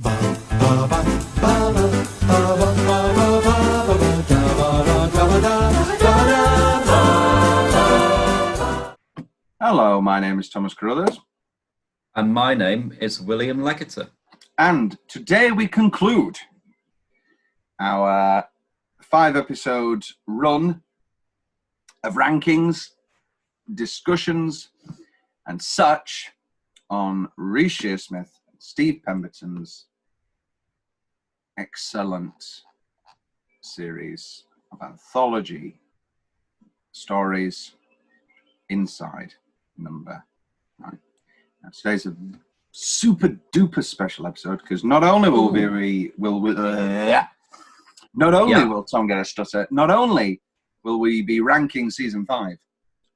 Hello, my name is Thomas Carruthers. And my name is William Leggetter. And today we conclude our 5-episode run of rankings, discussions, and such on Reece Shearsmith and Steve Pemberton's excellent series of anthology stories inside No.9. Now, today's a super duper special episode because not only will Tom get a stutter, not only will we be ranking season 5,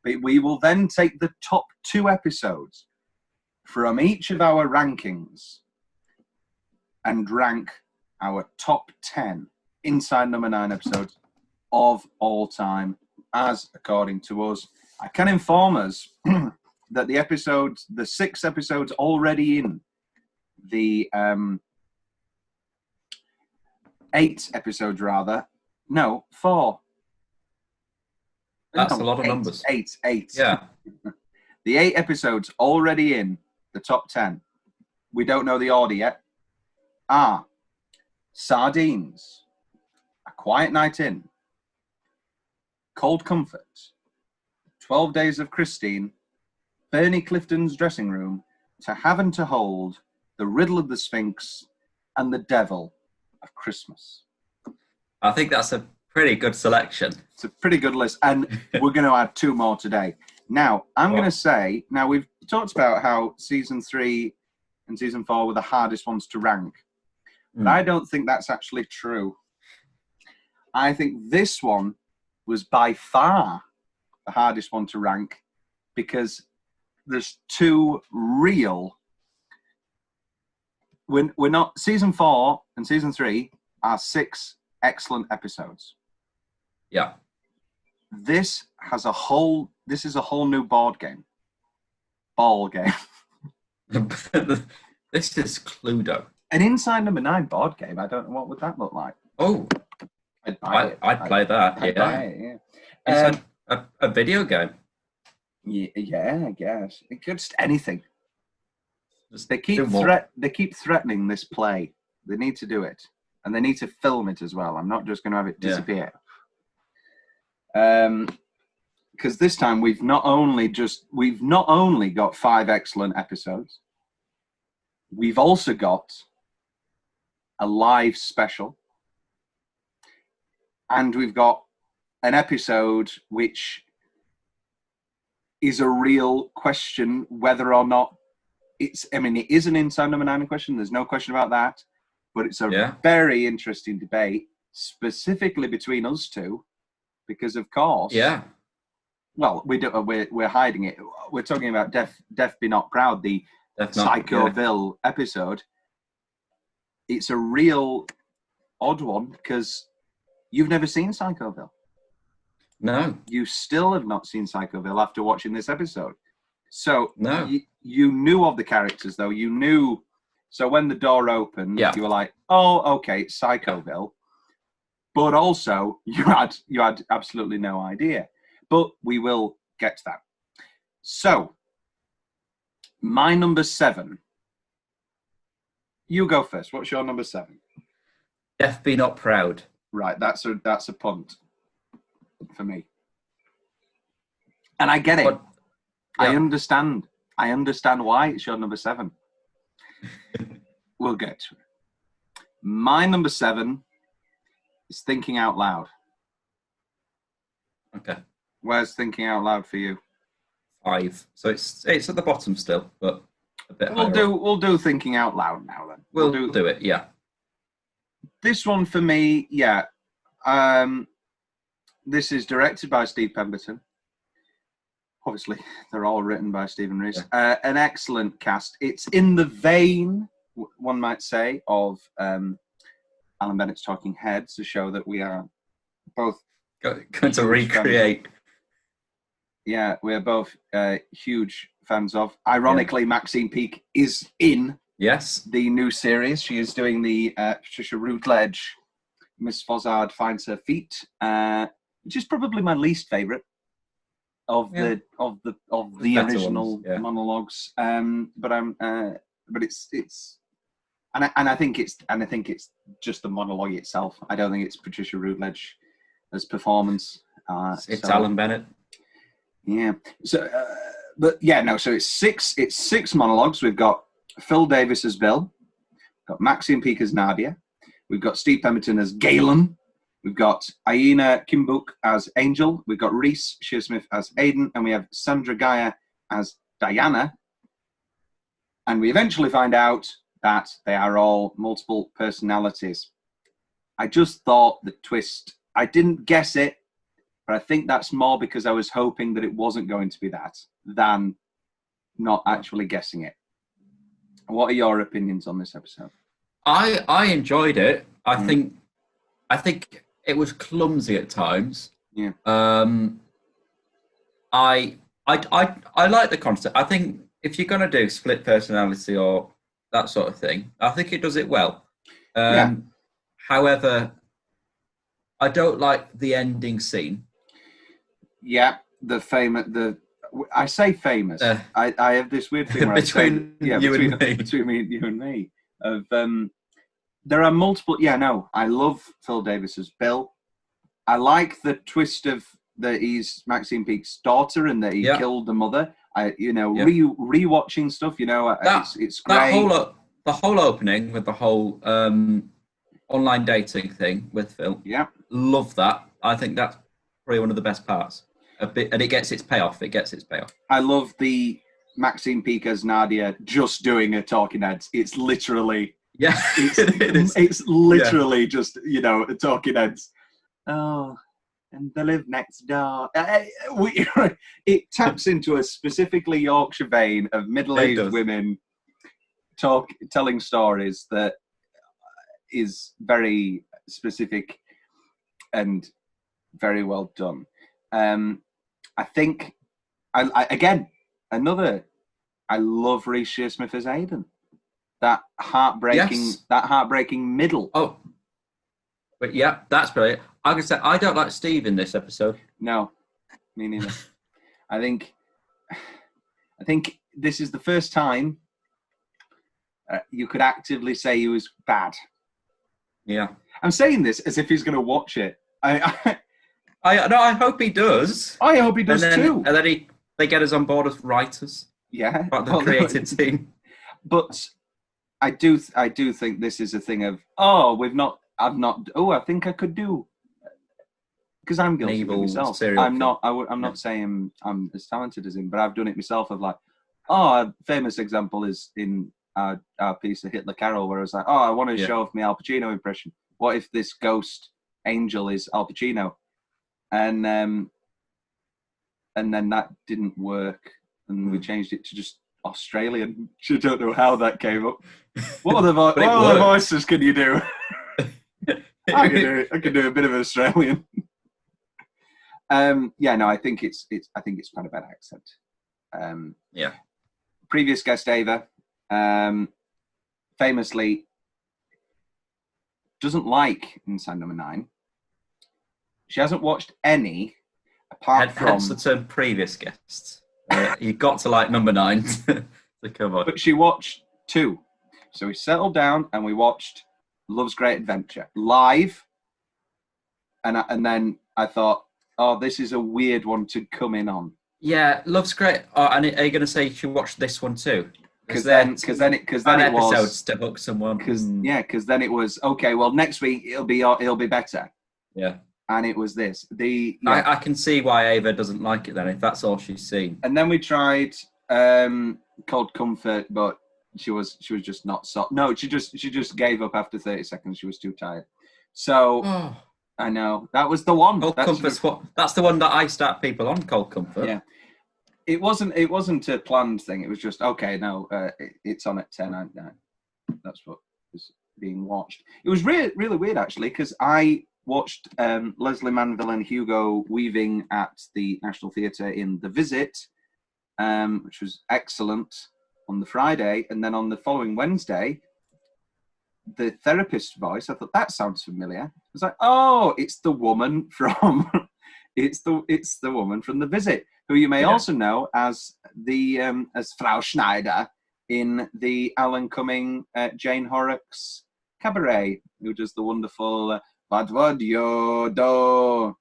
but we will then take the top 2 episodes from each of our rankings and rank our top 10 inside No.9 episodes of all time, as according to us. I can inform us that the 6 episodes already in the 8 episodes rather. No, 4. That's a lot of numbers. 8. Yeah. The 8 episodes already in the top 10. We don't know the order yet. Are Sardines, A Quiet Night In, Cold Comfort, 12 Days of Christine, Bernie Clifton's Dressing Room, To Have and to Hold, The Riddle of the Sphinx, and The Devil of Christmas. I think that's a pretty good selection. It's a pretty good list, and we're going to add 2 more today. Now, I'm going to say, now we've talked about how season 3 and season 4 were the hardest ones to rank, but I don't think that's actually true. I think this one was by far the hardest one to rank because there's 2 real. We're not, season 4 and season 3 are 6 excellent episodes. Yeah. This is a whole new board game. Ball game. This is Cluedo. An inside No.9 board game. I don't know, what would that look like? Oh, I'd buy it. I'd play that. I'd Yeah. buy it, yeah. It's a video game. Yeah, I guess. It could just anything. Just They keep threatening this play. They need to do it, and they need to film it as well. I'm not just going to have it disappear. Because this time we've not only got 5 excellent episodes, we've also got a live special, and we've got an episode which is a real question whether or not it is an inside No.9 question. There's no question about that. But it's a very interesting debate, specifically between us 2, because of course. Yeah. Well, we're hiding it. We're talking about Death Be Not Proud, the Psychoville episode. It's a real odd one because you've never seen Psychoville. No. You still have not seen Psychoville after watching this episode. So no. You knew of the characters, though. You knew. So when the door opened, you were like, "Oh, okay, it's Psychoville." But also, you had absolutely no idea. But we will get to that. So, my number 7. You go first. What's your number 7? Death Be Not Proud. Right, that's a punt for me. And I get it. But, yeah. I understand why it's your number 7. We'll get to it. My number 7 is Thinking Out Loud. Okay. Where's Thinking Out Loud for you? 5. So it's at the bottom still, but a bit higher. We'll do Thinking Out Loud now then. We'll do it, yeah. This one for me, yeah. This is directed by Steve Pemberton. Obviously, they're all written by Steve and Reece. Yeah. An excellent cast. It's in the vein, one might say, of Alan Bennett's Talking Heads, a show that we are both going to recreate. Yeah, we're both huge fans of. Ironically, Maxine Peake is in Yes. the new series. She is doing the Patricia Routledge, Miss Fozzard Finds Her Feet, which is probably my least favourite of the original monologues. But I think it's just the monologue itself. I don't think it's Patricia Routledge as performance. It's Alan Bennett. Yeah. So, So it's six monologues. We've got Phil Davis as Bill. We've got Maxine Peake as Nadia. We've got Steve Pemberton as Galen. We've got Aina Kimbuk as Angel. We've got Reece Shearsmith as Aidan, and we have Sandra Gaia as Diana. And we eventually find out that they are all multiple personalities. I just thought the twist, I didn't guess it, but I think that's more because I was hoping that it wasn't going to be that than not actually guessing it. What are your opinions on this episode? I enjoyed it. I think it was clumsy at times. Yeah. I like the concept. I think if you're gonna do split personality or that sort of thing, I think it does it well. However, I don't like the ending scene. Yeah, I say famous. I have this weird thing where between you and me. Between you and me. Of there are multiple. Yeah, no, I love Phil Davis as Bill. I like the twist of that he's Maxine Peake's daughter and that he killed the mother. Rewatching stuff. It's great. The whole opening with the whole online dating thing with Phil. Yeah, love that. I think that's probably one of the best parts. And it gets its payoff. I love the Maxine Peake as Nadia just doing a talking heads. It's literally it's literally just a talking heads. Oh, and they live next door. It taps into a specifically Yorkshire vein of middle-aged women telling stories that is very specific and very well done. I think I love Reece Shearsmith as Aidan. That heartbreaking middle. Oh, but yeah, that's brilliant. I can say I don't like Steve in this episode. No, me neither. I think this is the first time you could actively say he was bad. Yeah, I'm saying this as if he's going to watch it. I hope he does. I hope he does too. And then they get us on board as writers. Yeah, about the creative team. But I do think this is a thing of I think I could do, because I'm guilty of it myself. I'm not saying I'm as talented as him, but I've done it myself. Of like, a famous example is in our piece of Hitler Carol, where I was like, I want to show off my Al Pacino impression. What if this ghost angel is Al Pacino? And then that didn't work, and we changed it to just Australian. I don't know how that came up. What other voices can you do? I can do a bit of Australian. I think it's quite a bad accent. Previous guest Ava, famously doesn't like Inside No.9. She hasn't watched any apart from. Hence the term previous guests. You got to like No.9 to come on. But she watched 2. So we settled down and we watched Love's Great Adventure live. And then I thought, this is a weird one to come in on. Yeah, Love's Great. And are you going to say you watched this one too? Because then it was to hook someone. Because then it was okay. Well, next week it'll be better. Yeah. And it was this. I can see why Ava doesn't like it then, if that's all she's seen. And then we tried Cold Comfort, but she was just not so. No, she just gave up after 30 seconds. She was too tired. So I know that was the one. Cold Comfort's that's the one that I start people on. Cold Comfort. Yeah. It wasn't a planned thing. It was just okay. No, it's on at 10. That's what was being watched. It was really weird actually, because I watched Leslie Manville and Hugo Weaving at the National Theatre in The Visit, which was excellent on the Friday, and then on the following Wednesday, the therapist's voice, I thought, that sounds familiar. I was like, oh, it's the woman from it's the woman from The Visit, who you may also know as as Frau Schneider in the Alan Cumming Jane Horrocks Cabaret, who does the wonderful What would you do?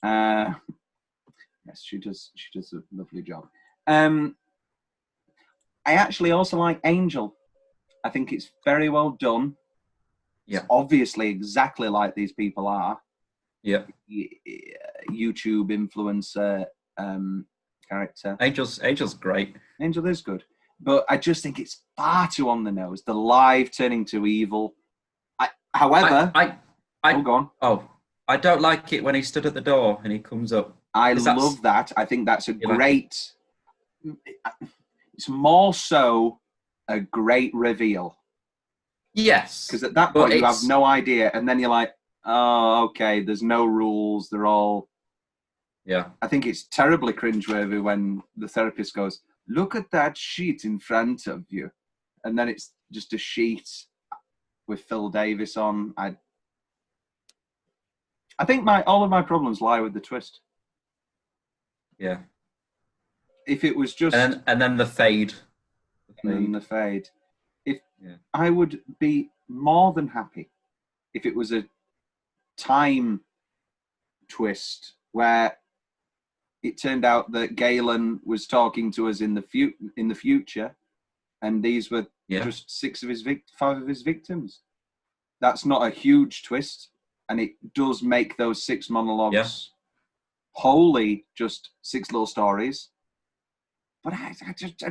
Yes, she does a lovely job. I actually also like Angel. I think it's very well done. Yeah. It's obviously exactly like these people are. Yeah. YouTube influencer character. Angel's great. Angel is good. But I just think it's far too on the nose. The live turning to evil. However, go on. Oh, I don't like it when he stood at the door and he comes up. I love that. I think that's a great... It's more so a great reveal. Yes. Because at that point you have no idea, and then you're like, oh, okay, there's no rules. They're all... Yeah. I think it's terribly cringeworthy when the therapist goes, look at that sheet in front of you. And then it's just a sheet with Phil Davis on. I think all of my problems lie with the twist. Yeah. If it was just... And then the fade. And then the fade. I would be more than happy if it was a time twist where it turned out that Galen was talking to us in the future, and these were just 5 of his victims. That's not a huge twist, and it does make those 6 monologues wholly just 6 little stories. But I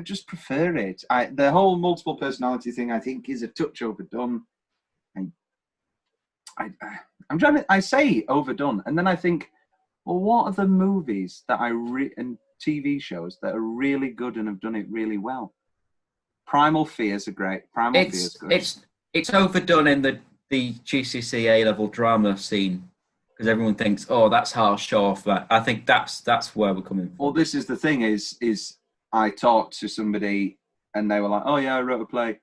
just prefer it. The whole multiple personality thing, I think, is a touch overdone. And I say overdone, and then I think, well, what are the movies that and TV shows that are really good and have done it really well? Primal Fears are great. Fears good. It's overdone in the GCSE A-level drama scene because everyone thinks, oh, that's harsh off. I think that's where we're coming from. Well, this is the thing is I talked to somebody and they were like, oh yeah, I wrote a play.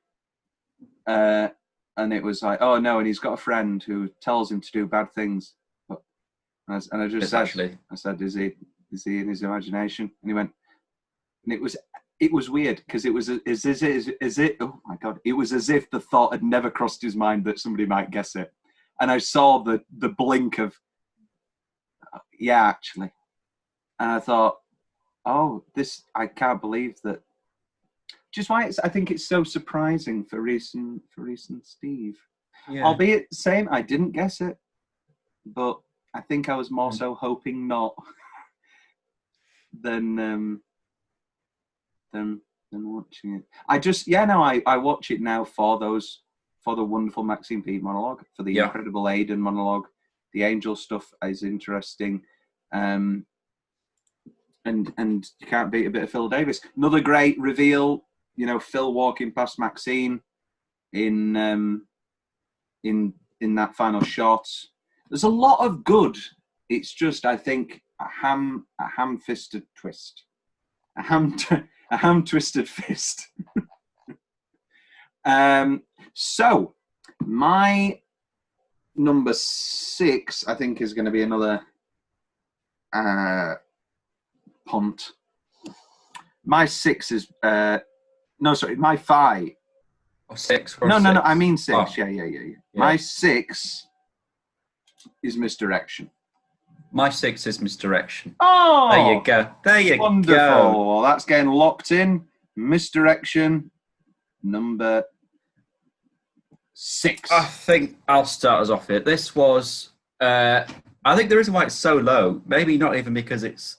And it was like, oh no, and he's got a friend who tells him to do bad things. And I just said, is he in his imagination? And he went, and it was weird because it was oh my God, it was as if the thought had never crossed his mind that somebody might guess it. And I saw the blink of, yeah, actually. And I thought, oh, I can't believe that. Just why I think it's so surprising for Reece and Steve. Yeah. Albeit same, I didn't guess it, but I think I was more so hoping not than watching it. I watch it now for the wonderful Maxine Peake monologue, for the incredible Aidan monologue. The Angel stuff is interesting. And you can't beat a bit of Phil Davis. Another great reveal, Phil walking past Maxine in that final shot. There's a lot of good. It's just, I think, a ham-fisted twist. A ham-twisted fist. So, my number 6, I think, is going to be another punt. My 6 is... my 5. Or 6? No, I mean 6. Oh. Yeah. My 6 is Misdirection. My 6 is Misdirection. Oh! There you go. Wonderful. That's getting locked in. Misdirection, number 6. I think I'll start us off here. This was... I think the reason why it's so low, maybe not even because it's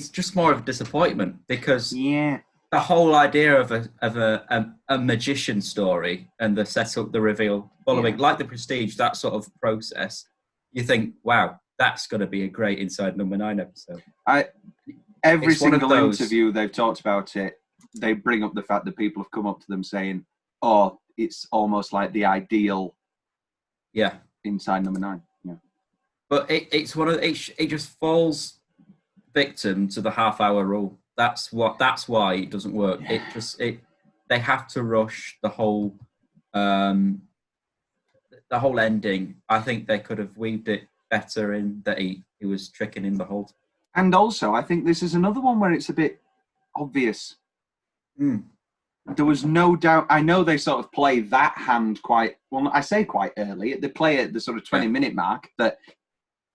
just more of a disappointment, because the whole idea of a magician story and the setup, the reveal, following, like The Prestige, that sort of process, you think, wow, that's going to be a great Inside No.9 episode. Every single interview they've talked about it, they bring up the fact that people have come up to them saying, oh, it's almost like the ideal Inside No.9. Yeah. But it's one of it just falls victim to the half-hour rule. That's why it doesn't work. they have to rush the whole ending. I think they could have weaved it better in that he was tricking him the whole time. And also, I think this is another one where it's a bit obvious. There was no doubt. I know they sort of play that hand quite well. I say quite early. They play at the sort of 20-minute mark that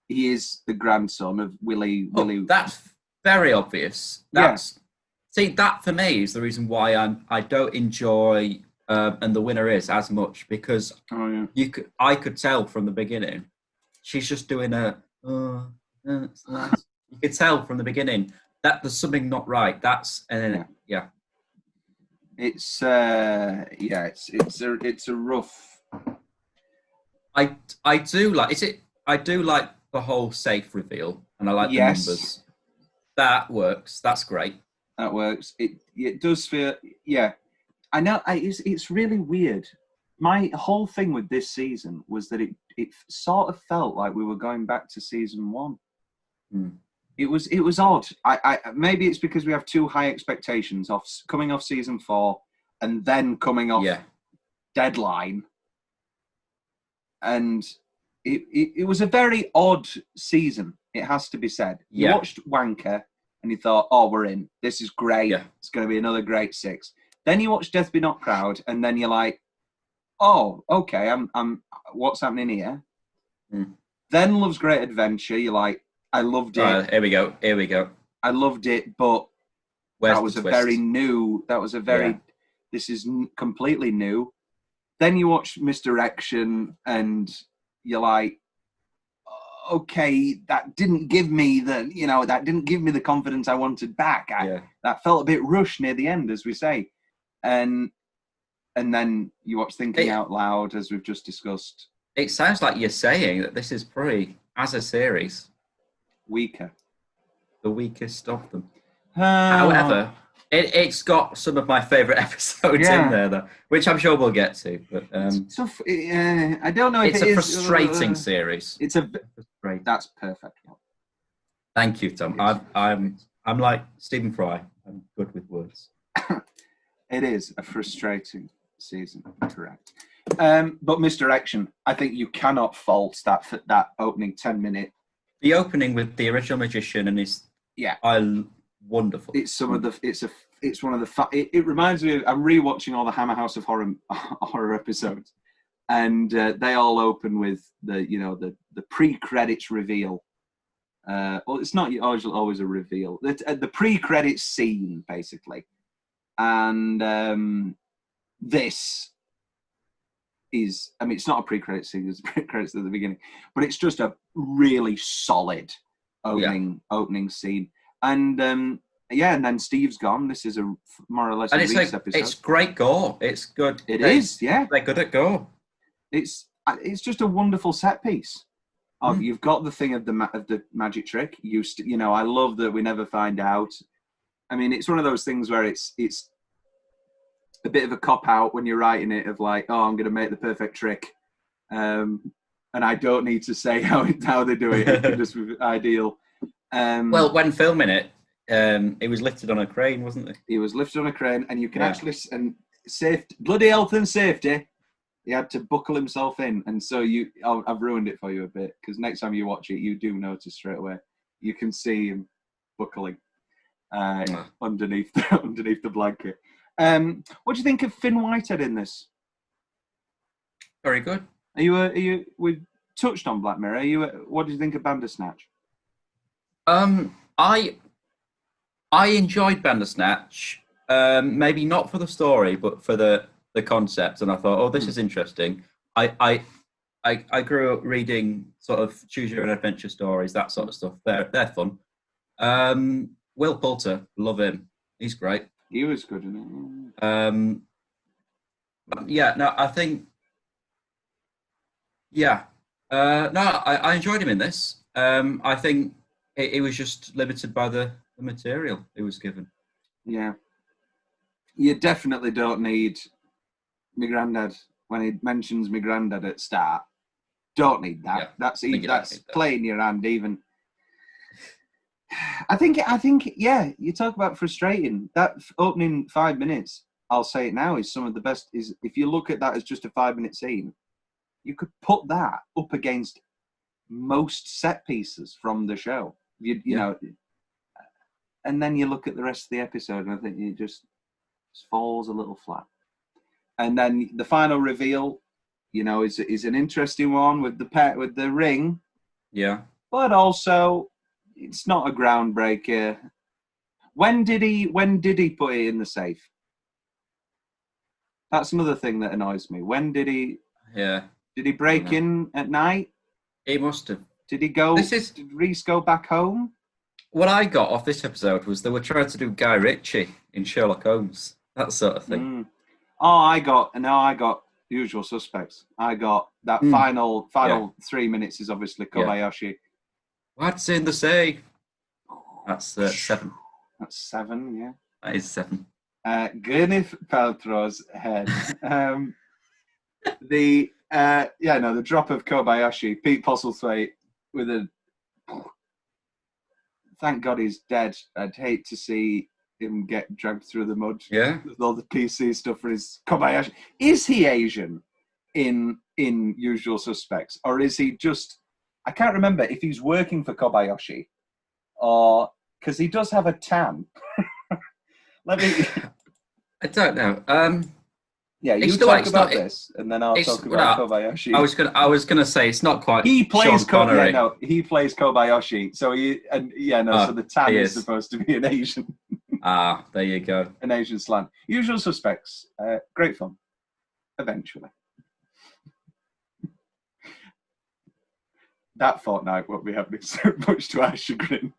he is the grandson of Willie. That's very obvious. See, that for me is the reason why I don't enjoy and the winner is as much, because I could tell from the beginning she's just doing you could tell from the beginning that there's something not right. It's a rough. I do like the whole safe reveal, and I like the numbers. That works. That's great. That works. It does feel. Yeah, I know. It's really weird. My whole thing with this season was that it sort of felt like we were going back to season 1. It was odd. I maybe it's because we have too high expectations coming off season 4 and then coming off Deadline, and it was a very odd season. It has to be said. You watched Wanker and you thought, "Oh, we're in. This is great. It's going to be another great 6." Then you watch Death Be Not Proud, and then you're like, "Oh, okay. I'm. What's happening here?" Then Love's Great Adventure. You're like, I loved it. Here we go. I loved it, but Where's that was the a twist? very new. That was a very. This is completely new. Then you watch Misdirection, and you're like, okay, that didn't give me the confidence I wanted back. That felt a bit rushed near the end, as we say, and then you watch Thinking Out Loud, as we've just discussed. It sounds like you're saying that this is probably, as a series, weaker. The weakest of them. However, it's got some of my favourite episodes in there, though, which I'm sure we'll get to. But I don't know if it's a frustrating series. That's perfect. Thank you, Tom. I'm like Stephen Fry. I'm good with words. It is a frustrating season, correct. But Misdirection, I think you cannot fault that opening 10-minute. The opening with the original magician and his wonderful. It's one of the. It reminds me of, I'm rewatching all the Hammer House of horror episodes, and they all open with the pre-credits reveal. Well, it's not always a reveal. The pre-credits scene, basically, and this is. I mean, it's not a pre-credits scene. It's pre-credits at the beginning, but it's just a really solid opening scene. And and then Steve's gone. This is a more or less a Reece episode. It's great gore. It's good. It is. They're good at gore. It's just a wonderful set piece. You've got the thing of the magic trick. I love that we never find out. I mean, it's one of those things where it's a bit of a cop out when you're writing it, of like, oh, I'm going to make the perfect trick, and I don't need to say how they do it. It can just be ideal. Well, when filming it, he was lifted on a crane, wasn't he? He was lifted on a crane, and you can actually bloody health and safety. He had to buckle himself in, and so I've ruined it for you a bit, because next time you watch it, you do notice straight away. You can see him buckling underneath the blanket. What do you think of Finn Whitehead in this? Very good. Are you? We touched on Black Mirror. What do you think of Bandersnatch? I enjoyed Bandersnatch. Maybe not for the story, but for the concept. And I thought, oh, this is interesting. I grew up reading sort of choose your own adventure stories, that sort of stuff. They're fun. Will Poulter, love him. He's great. He was good in it. I think. I enjoyed him in this. I think it was just limited by the material he was given. Yeah. You definitely don't need my granddad, when he mentions my granddad at start. Don't need that. Yeah, that's playing your hand even. I think, you talk about frustrating. That opening 5 minutes, I'll say it now, is some of the best. Is if you look at that as just a 5-minute scene, you could put that up against most set pieces from the show. You know, and then you look at the rest of the episode, and I think it just falls a little flat. And then the final reveal, you know, is an interesting one with the ring. Yeah. But also, it's not a groundbreaker. When did he put it in the safe? That's another thing that annoys me. When did he? Yeah. Did he break in at night? He must have. Did he go? Did Reece go back home? What I got off this episode was they were trying to do Guy Ritchie in Sherlock Holmes, that sort of thing. Oh, I got Usual Suspects. I got that final 3 minutes is obviously Kobayashi. Yeah. What's in the safe? That's 7. That's 7, yeah. That is 7. Gwyneth Paltrow's head. The drop of Kobayashi, Pete Postlethwaite with a. Thank God he's dead. I'd hate to see him get dragged through the mud. Yeah. With all the PC stuff for his Kobayashi. Is he Asian in Usual Suspects, or is he just? I can't remember if he's working for Kobayashi, or because he does have a tan. I don't know. Yeah, you talk about this, and then I'll talk about Kobayashi. I was gonna say it's not quite. He plays Sean Connery. he plays Kobayashi. So so the tan is supposed to be an Asian. There you go. An Asian slant. Usual Suspects, great fun. Eventually, that fortnight won't be happening so much to our chagrin.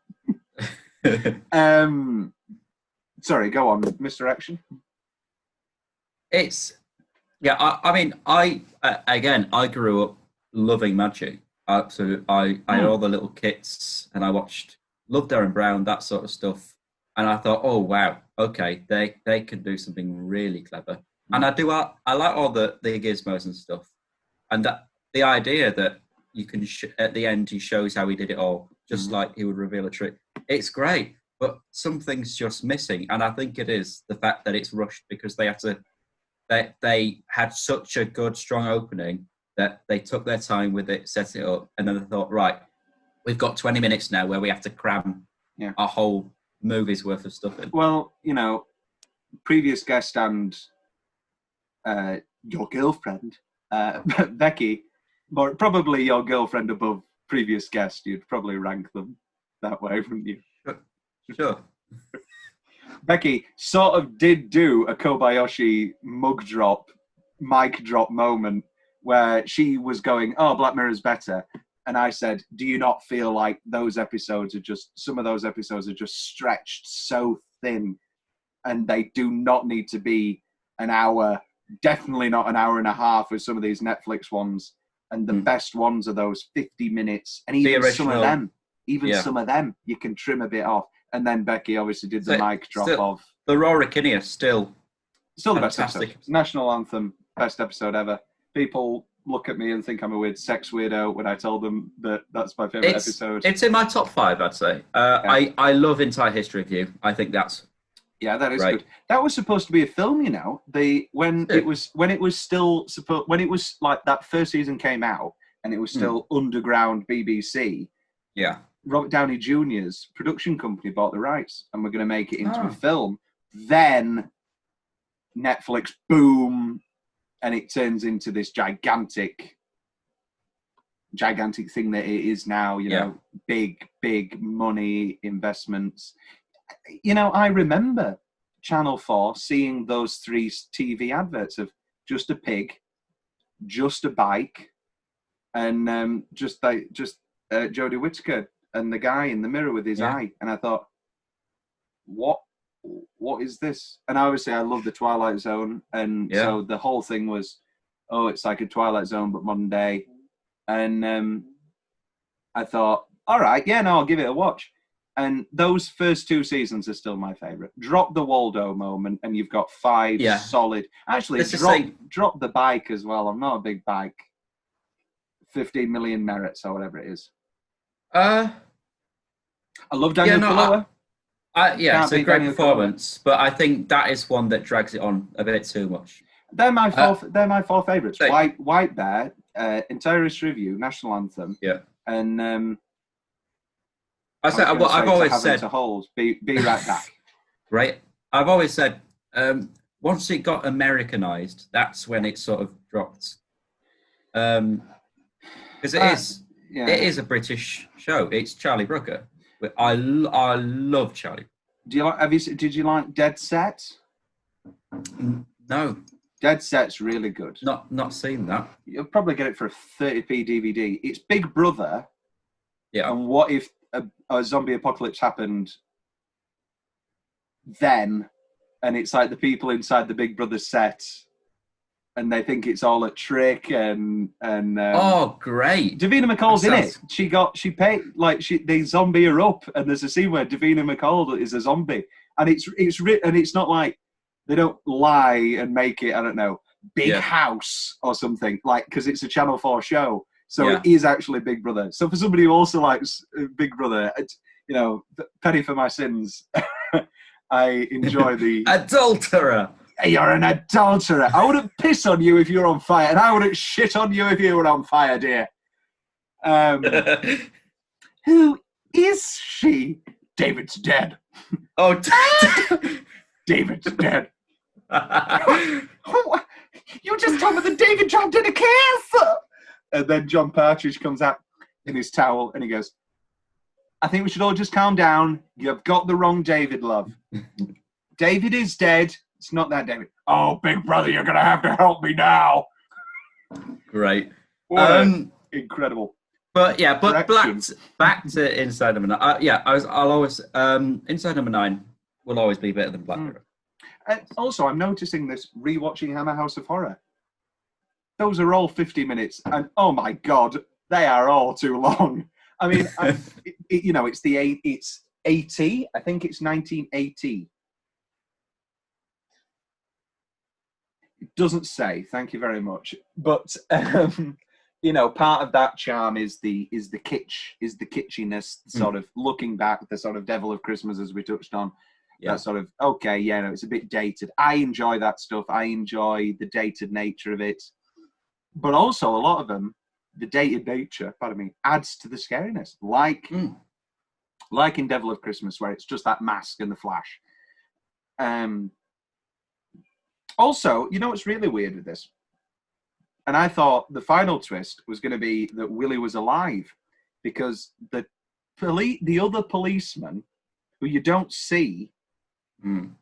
Sorry, go on, Mr. Action. It's I mean, I grew up loving Magic. Absolutely, I had all the little kits, and I loved Darren Brown, that sort of stuff. And I thought, oh wow, okay, they can do something really clever. And I like all the gizmos and stuff, and that the idea that you can at the end he shows how he did it all, just like he would reveal a trick. It's great, but something's just missing, and I think it is the fact that it's rushed because they had to. They had such a good, strong opening that they took their time with it, set it up, and then they thought, right, we've got 20 minutes now where we have to cram a whole movie's worth of stuff in. Well, previous guest and your girlfriend, Becky, but probably your girlfriend above previous guest, you'd probably rank them that way, wouldn't you? Sure. Becky sort of did do a Kobayashi mic drop moment where she was going, oh, Black Mirror's better. And I said, do you not feel like some of those episodes are just stretched so thin and they do not need to be an hour, definitely not an hour and a half with some of these Netflix ones. And the best ones are those 50 minutes. And even some of them, you can trim a bit off. And then Becky obviously did the mic drop of... The Rory Kinnear still the best episode. National Anthem, best episode ever. People look at me and think I'm a weird sex weirdo when I told them that that's my favourite episode. It's in my top 5, I'd say. I love Entire History of You. I think that's... Yeah, that is good. That was supposed to be a film, when it was like that first season came out and it was still underground BBC. Yeah. Robert Downey Jr.'s production company bought the rights and we're going to make it into a film. Then Netflix, boom, and it turns into this gigantic thing that it is now, big money investments. I remember Channel 4 seeing those 3 TV adverts of just a pig, just a bike, and Jodie Whittaker and the guy in the mirror with his eye. And I thought, what is this? And obviously I love the Twilight Zone. And so the whole thing was, it's like a Twilight Zone, but modern day. And I thought, all right, I'll give it a watch. And those first 2 seasons are still my favourite. Drop the Waldo moment and you've got 5 solid. Actually, drop the bike as well. I'm not a big bike. 15 million merits or whatever it is. I love Daniel Kaluuya. Yeah, it's a great performance, but I think that is one that drags it on a bit too much. They're my four favourites. White Bear, Entire History of You, National Anthem. Yeah. And I've always said to hold. Be right back. Right. I've always said once it got Americanized, that's when it sort of dropped. Because it is a British show. It's Charlie Brooker. But I love Charlie. Did you like Dead Set? No. Dead Set's really good. Not seen that. You'll probably get it for a 30p DVD. It's Big Brother. Yeah. And what if a zombie apocalypse happened then, and it's like the people inside the Big Brother set, and they think it's all a trick, and oh, great! Davina McCall's in it. They zombie her up, and there's a scene where Davina McCall is a zombie, and it's not like they don't lie and make it, I don't know, Big House or something, like, because it's a Channel 4 show. So it is actually Big Brother. So for somebody who also likes Big Brother, penny for my sins, I enjoy the... Adulterer! You're an adulterer. I wouldn't piss on you if you were on fire, and I wouldn't shit on you if you were on fire, dear. Who is she? David's dead. Oh, David's dead. You just told me that David dropped in a case. And then John Partridge comes out in his towel and he goes, I think we should all just calm down. You've got the wrong David, love. David is dead. It's not that David. Oh, Big Brother, you're going to have to help me now. Great. Incredible. But back to Inside Number 9. I'll always, Inside Number 9 will always be better than Black Mirror. Also, I'm noticing this rewatching Hammer House of Horror. Those are all 50 minutes, and oh my God, they are all too long. I mean, it's 80. I think it's 1980. It doesn't say. Thank you very much. But part of that charm is the kitschiness, sort of looking back, the sort of Devil of Christmas, as we touched on. Yeah. That sort of it's a bit dated. I enjoy that stuff. I enjoy the dated nature of it. But also, a lot of them, the dated nature, adds to the scariness. Like in Devil of Christmas, where it's just that mask and the flash. Also, you know what's really weird with this? And I thought the final twist was going to be that Willie was alive, because the other policeman, who you don't see,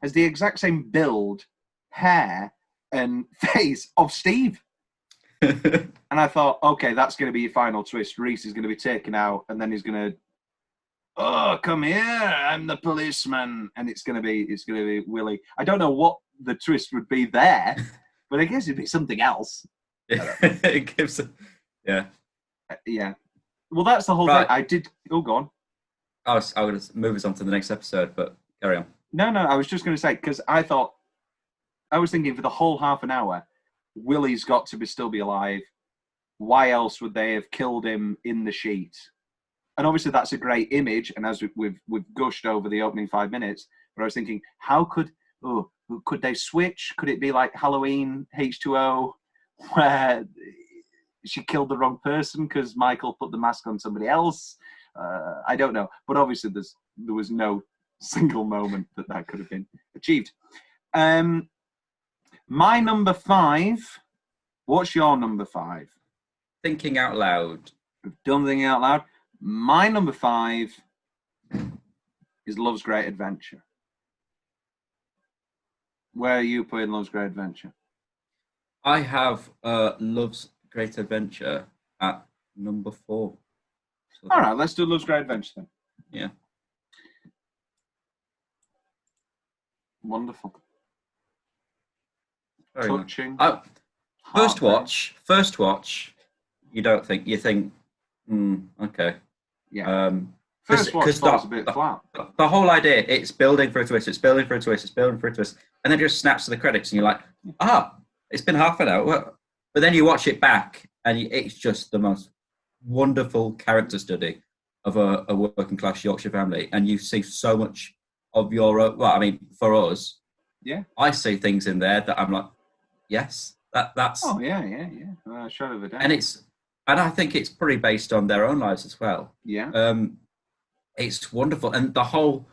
has the exact same build, hair, and face of Steve. And I thought, okay, that's going to be your final twist. Reece is going to be taken out, and then he's going to, oh, come here, I'm the policeman, and it's going to be Willie. I don't know what the twist would be there, but I guess it'd be something else. It gives yeah. Well, that's the whole thing. I did. Oh, go on. I was going to move us on to the next episode, but carry on. No. I was just going to say, because I was thinking for the whole half an hour, Willie's got to still be alive. Why else would they have killed him in the sheet? And obviously that's a great image, and as we've gushed over the opening 5 minutes, but I was thinking, how could they switch? Could it be like Halloween H2O, where she killed the wrong person because Michael put the mask on somebody else? I don't know. But obviously there was no single moment that could have been achieved. My number 5. What's your number 5? Thinking out loud. We've done thinking out loud. My number 5 is Love's Great Adventure. Where are you putting Love's Great Adventure? I have Love's Great Adventure at number 4. So all right, let's do Love's Great Adventure then. Yeah. Wonderful. Very touching. First watch. You think, okay. Yeah. First watch was a bit flat. The whole idea, it's building for a twist, it's building for a twist, it's building for a twist, and then it just snaps to the credits, and you're like, it's been half an hour. But then you watch it back, and it's just the most wonderful character study of a working class Yorkshire family, and you see so much of your own. Well, I mean, for us, Yeah. I see things in there that I'm like, yes, that's. Oh yeah. Shut of a doubt. And I think it's pretty based on their own lives as well. Yeah. It's wonderful, and the whole.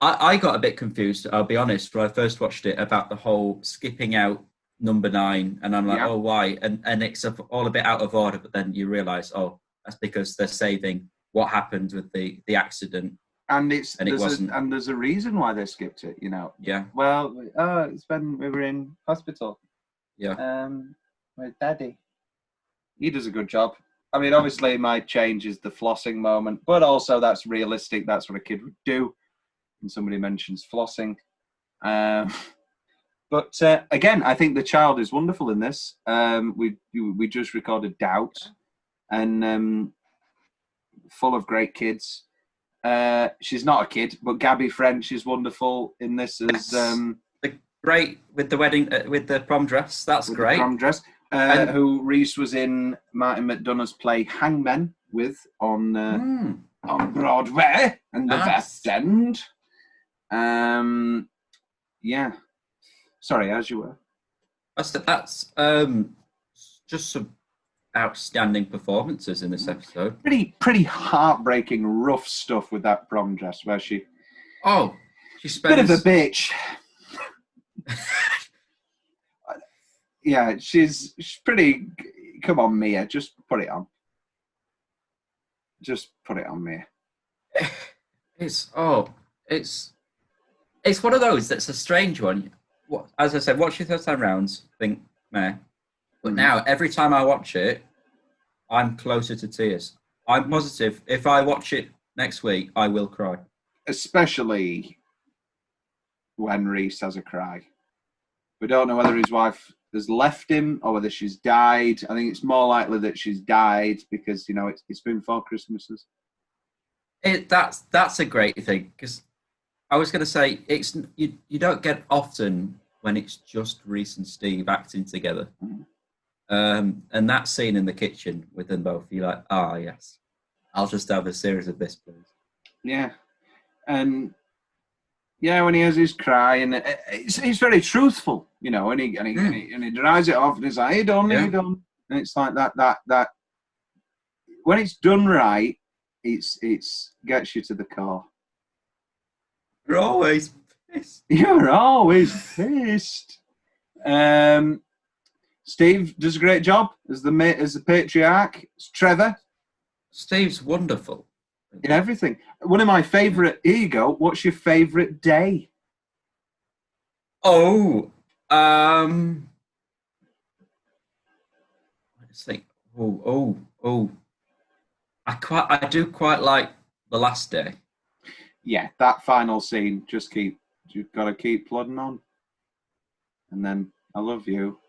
I got a bit confused, I'll be honest, when I first watched it, about the whole skipping out No.9, and I'm like, oh, why? And it's all a bit out of order, but then you realise, oh, that's because they're saving what happened with the accident. And it wasn't. And there's a reason why they skipped it, you know. Yeah. Well, it's when we were in hospital. Yeah. With Daddy. He does a good job. I mean, obviously, my change is the flossing moment, but also that's realistic. That's what a kid would do. And somebody mentions flossing. But again, I think the child is wonderful in this. We just recorded Doubt, and full of great kids. She's not a kid, but Gabby French is wonderful in this as great with the wedding with the prom dress. That's great. The prom dress. Who Reece was in Martin McDonagh's play Hangmen with on Broadway and the West End. Yeah. Sorry, as you were. That's just some outstanding performances in this episode. Pretty heartbreaking, rough stuff with that prom dress where she spends... Bit of a bitch. Yeah, she's pretty... Come on, Mia, just put it on. Just put it on, Mia. It's one of those that's a strange one. As I said, watch it 3rd time rounds, think, meh. But now, every time I watch it, I'm closer to tears. I'm positive if I watch it next week, I will cry. Especially when Reece has a cry. We don't know whether his wife has left him or whether she's died. I think it's more likely that she's died because, you know, it's been 4 Christmases. That's a great thing, because I was going to say, you don't get often when it's just Reece and Steve acting together. And that scene in the kitchen with them both, you're like, yes, I'll just have a series of this, please. Yeah. And yeah, when he has his cry, and he's very truthful, you know, and he dries it off, and he's like, he done. And it's like that when it's done right, it's gets you to the core. You're always pissed. You're always pissed. Steve does a great job as the patriarch. It's Trevor. Steve's wonderful in everything. One of my favourite. Here you go. What's your favourite day? Let's think. I do quite like the last day. Yeah, that final scene. You've got to keep plodding on. And then I love you.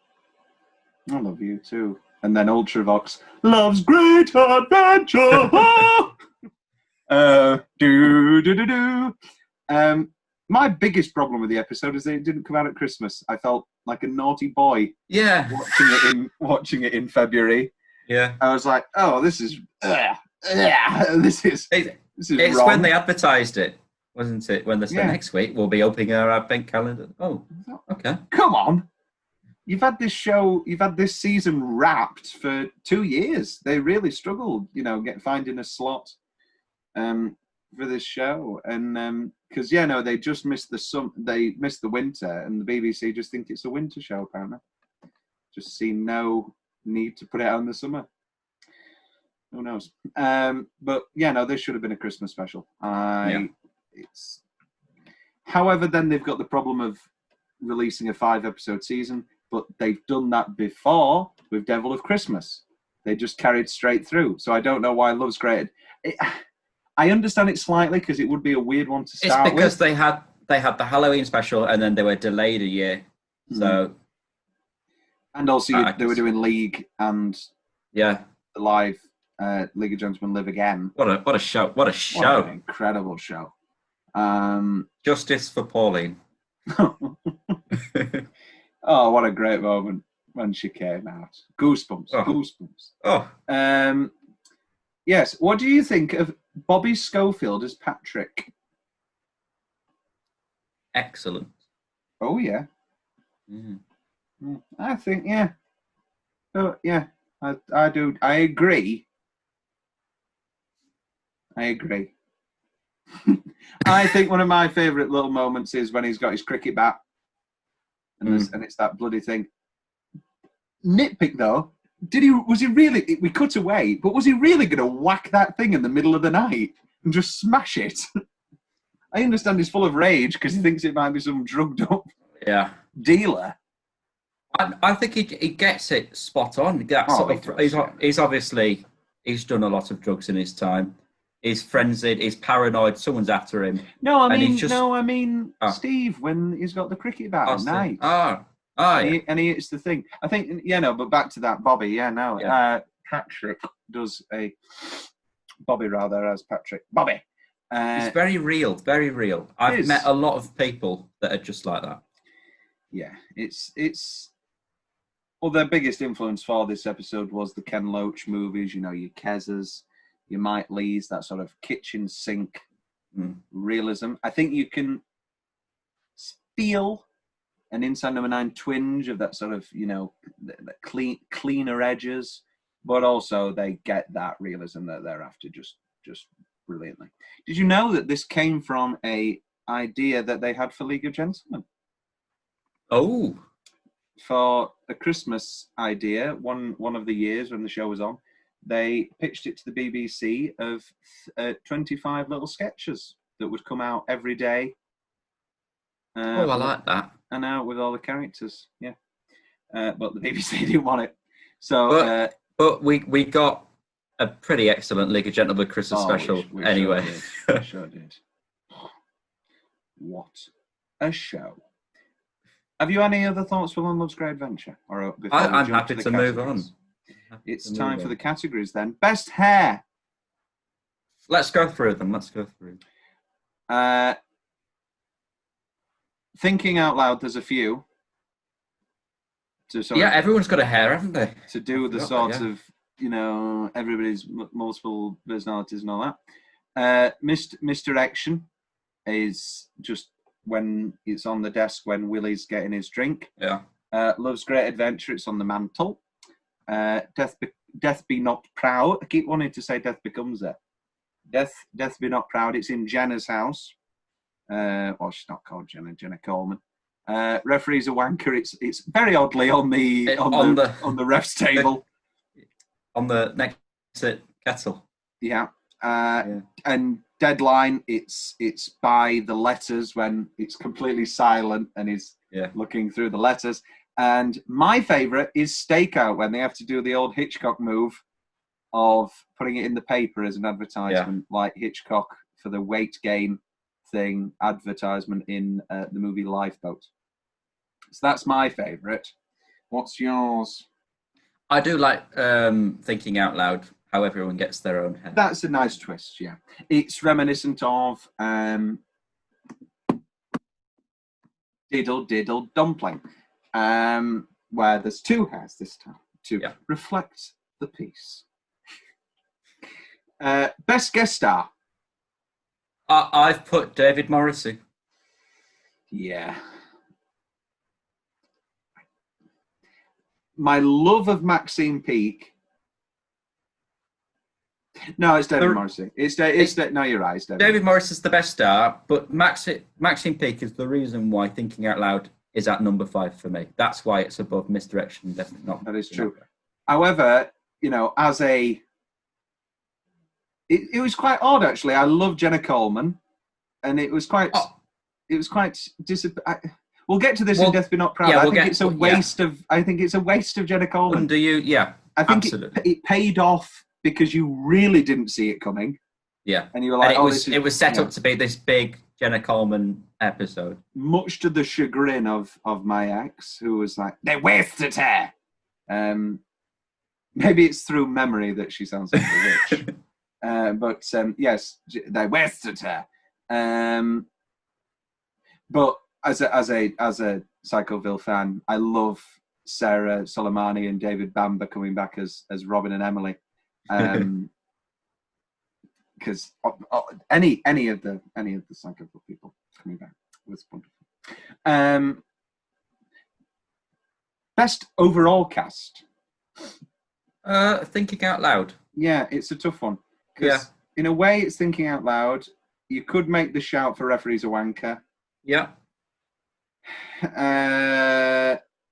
I love you too. And then Ultravox, love's great adventure. My biggest problem with the episode is that it didn't come out at Christmas. I felt like a naughty boy. Yeah. Watching it in February. Yeah. I was like, oh, this is It's wrong. when they advertised it, wasn't it? When they said next week we'll be opening our advent calendar. Oh, okay. Come on. You've had this season wrapped for 2 years. They really struggled, you know, finding a slot for this show. And because they just missed they missed the winter, and the BBC just think it's a winter show, apparently. Just see no need to put it out in the summer. Who knows? But this should have been a Christmas special. However, then they've got the problem of releasing a 5-episode season, but they've done that before with Devil of Christmas. They just carried straight through. So I don't know why Love's Great. I understand it slightly because it would be a weird one to start with. It's because they had the Halloween special and then they were delayed a year. So, and also they were doing League and the live League of Gentlemen Live Again. What a show! What a show! What an incredible show. Justice for Pauline. Oh, what a great moment when she came out. Goosebumps. Goosebumps. Oh. Yes. What do you think of Bobby Schofield as Patrick? excellent. Oh yeah. Mm. I think yeah. Oh yeah. I do. I agree. I think one of my favourite little moments is when he's got his cricket bat, and it's that bloody thing. Nitpick though, was he really? We cut away, but was he really going to whack that thing in the middle of the night and just smash it? I understand he's full of rage because he thinks it might be some drugged up dealer. I think he gets it spot on. He's obviously he's done a lot of drugs in his time. He's frenzied. He's paranoid. Someone's after him. No, I mean, Steve, when he's got the cricket bat at night. And he hits the thing. I think, but back to that, Bobby. Patrick does a Bobby rather as Patrick. Bobby. It's very real, very real. I've met a lot of people that are just like that. Yeah, it's. Well, their biggest influence for this episode was the Ken Loach movies. Your Kezas, your Mike Lees, that sort of kitchen sink realism. I think you can feel an Inside No.9 twinge of that sort of, the cleaner edges, but also they get that realism that they're after just brilliantly. Did you know that this came from a idea that they had for League of Gentlemen? Oh. For a Christmas idea, one of the years when the show was on, they pitched it to the BBC of 25 little sketches that would come out every day. I like that. And out with all the characters, yeah. But the BBC didn't want it. So, but we got a pretty excellent League of Gentlemen Christmas special anyway. We sure did. What a show. Have you any other thoughts for One Love's Great Adventure? Or I'm happy to move on. It's time for the categories then. Best hair. Let's go through them. Thinking out loud, there's a few. Everyone's got a hair, haven't they? To do with the sort of, everybody's multiple personalities and all that. Misdirection is just when it's on the desk when Willie's getting his drink. Yeah. Love's Great Adventure, it's on the mantle. Death Be Not Proud. I keep wanting to say Death Becomes Her. Death Be Not Proud, it's in Jenna's house. She's not called Jenna Coleman. Referee's a wanker. It's very oddly on the ref's table. On the next kettle. Yeah. And Deadline, it's by the letters when it's completely silent and he's looking through the letters. And my favourite is Stakeout, when they have to do the old Hitchcock move of putting it in the paper as an advertisement, like Hitchcock for the weight gain thing advertisement in the movie Lifeboat. So that's my favourite. What's yours? I do like Thinking Out Loud, how everyone gets their own hair. That's a nice twist, yeah. It's reminiscent of Diddle Diddle Dumpling, where there's two hairs this time to reflect the piece. Best guest star. I've put David Morrissey. Yeah. My love of Maxine Peake. No, it's David Morrissey. No, you're right. It's David Morrissey's the best star, but Maxine Peake is the reason why Thinking Out Loud is at number 5 for me. That's why it's above Misdirection. Definitely not. That is true. However, as a... It was quite odd, actually. I love Jenna Coleman, and it was quite... It was quite... We'll get to this in Death Be Not Proud. I think it's a waste of Jenna Coleman. Do you? Yeah, I think it paid off because you really didn't see it coming. Yeah, and you were like, it was set up to be this big Jenna Coleman episode. Much to the chagrin of my ex, who was like, "They wasted her." Maybe it's through memory that she sounds like a witch. But yes, they wasted her. But as a Psychoville fan, I love Sarah Soleimani and David Bamber coming back as Robin and Emily. Because any of the Psychoville people coming back was wonderful. Best overall cast. Thinking Out Loud. Yeah, it's a tough one. Yeah. In a way, it's Thinking Out Loud. You could make the shout for Referee's a Wanker. Yeah.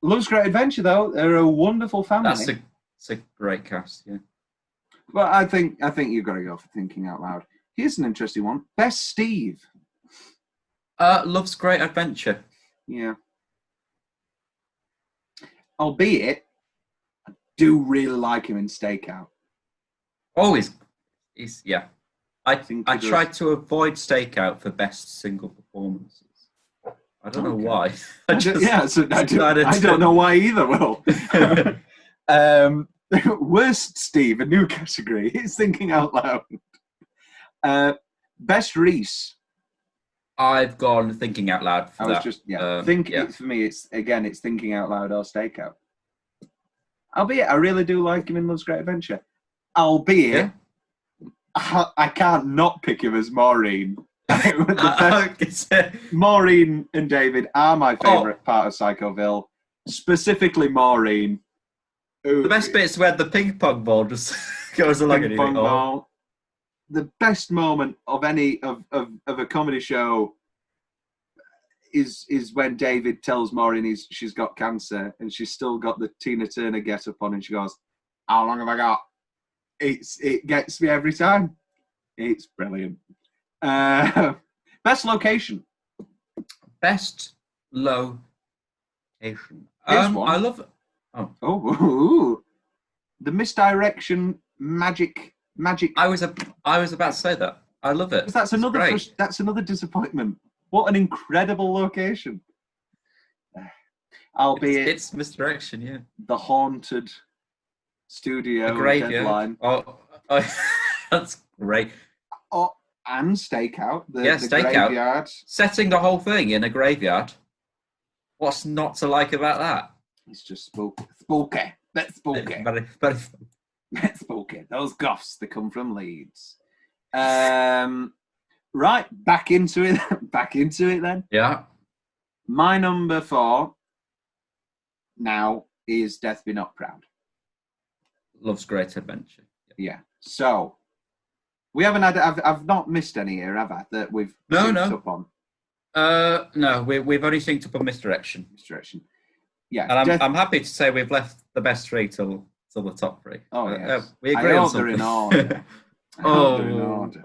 Love's Great Adventure, though. They're a wonderful family. It's a great cast, yeah. Well, I think you've got to go for Thinking Out Loud. Here's an interesting one. Best Steve. Love's Great Adventure. Yeah. Albeit, I do really like him in Stakeout. Oh, he's yeah. I He tried to avoid Stakeout for best single performances. I don't know why. I don't know why either, Will. Worst Steve, a new category. It's Thinking Out Loud. Best Reece. I've gone Thinking Out Loud for that. For me, it's Thinking Out Loud or Stakeout. Albeit, I really do like him in Love's Great Adventure. Albeit, I can't not pick him as Maureen. Maureen and David are my favourite part of Psychoville. Specifically, Maureen. The best bit is where the ping pong ball just goes along. Ping pong ball. The best moment of any of a comedy show is when David tells Maureen she's got cancer and she's still got the Tina Turner get up on, and she goes, "How long have I got?" It gets me every time. It's brilliant. Best location. Best location. I love it. Oh, the misdirection magic. I was about to say that. I love it. That's another disappointment. What an incredible location. Albeit it's misdirection, yeah. The haunted studio deadline. Oh, that's great. Oh, and Stakeout. The Stakeout. Graveyard. Setting the whole thing in a graveyard. What's not to like about that? It's just spooky. That's spooky. That's spooky. Those goths, they come from Leeds. Right, back into it then. Yeah. My number 4 now is Death Be Not Proud. Love's Great Adventure. Yeah. So we haven't had. I've not missed any here, have I? That we've synced up on. No, we've only synced up on Misdirection. Yeah, and I'm happy to say we've left the best 3 till the top 3. Oh yeah, we agree on something. They're in order.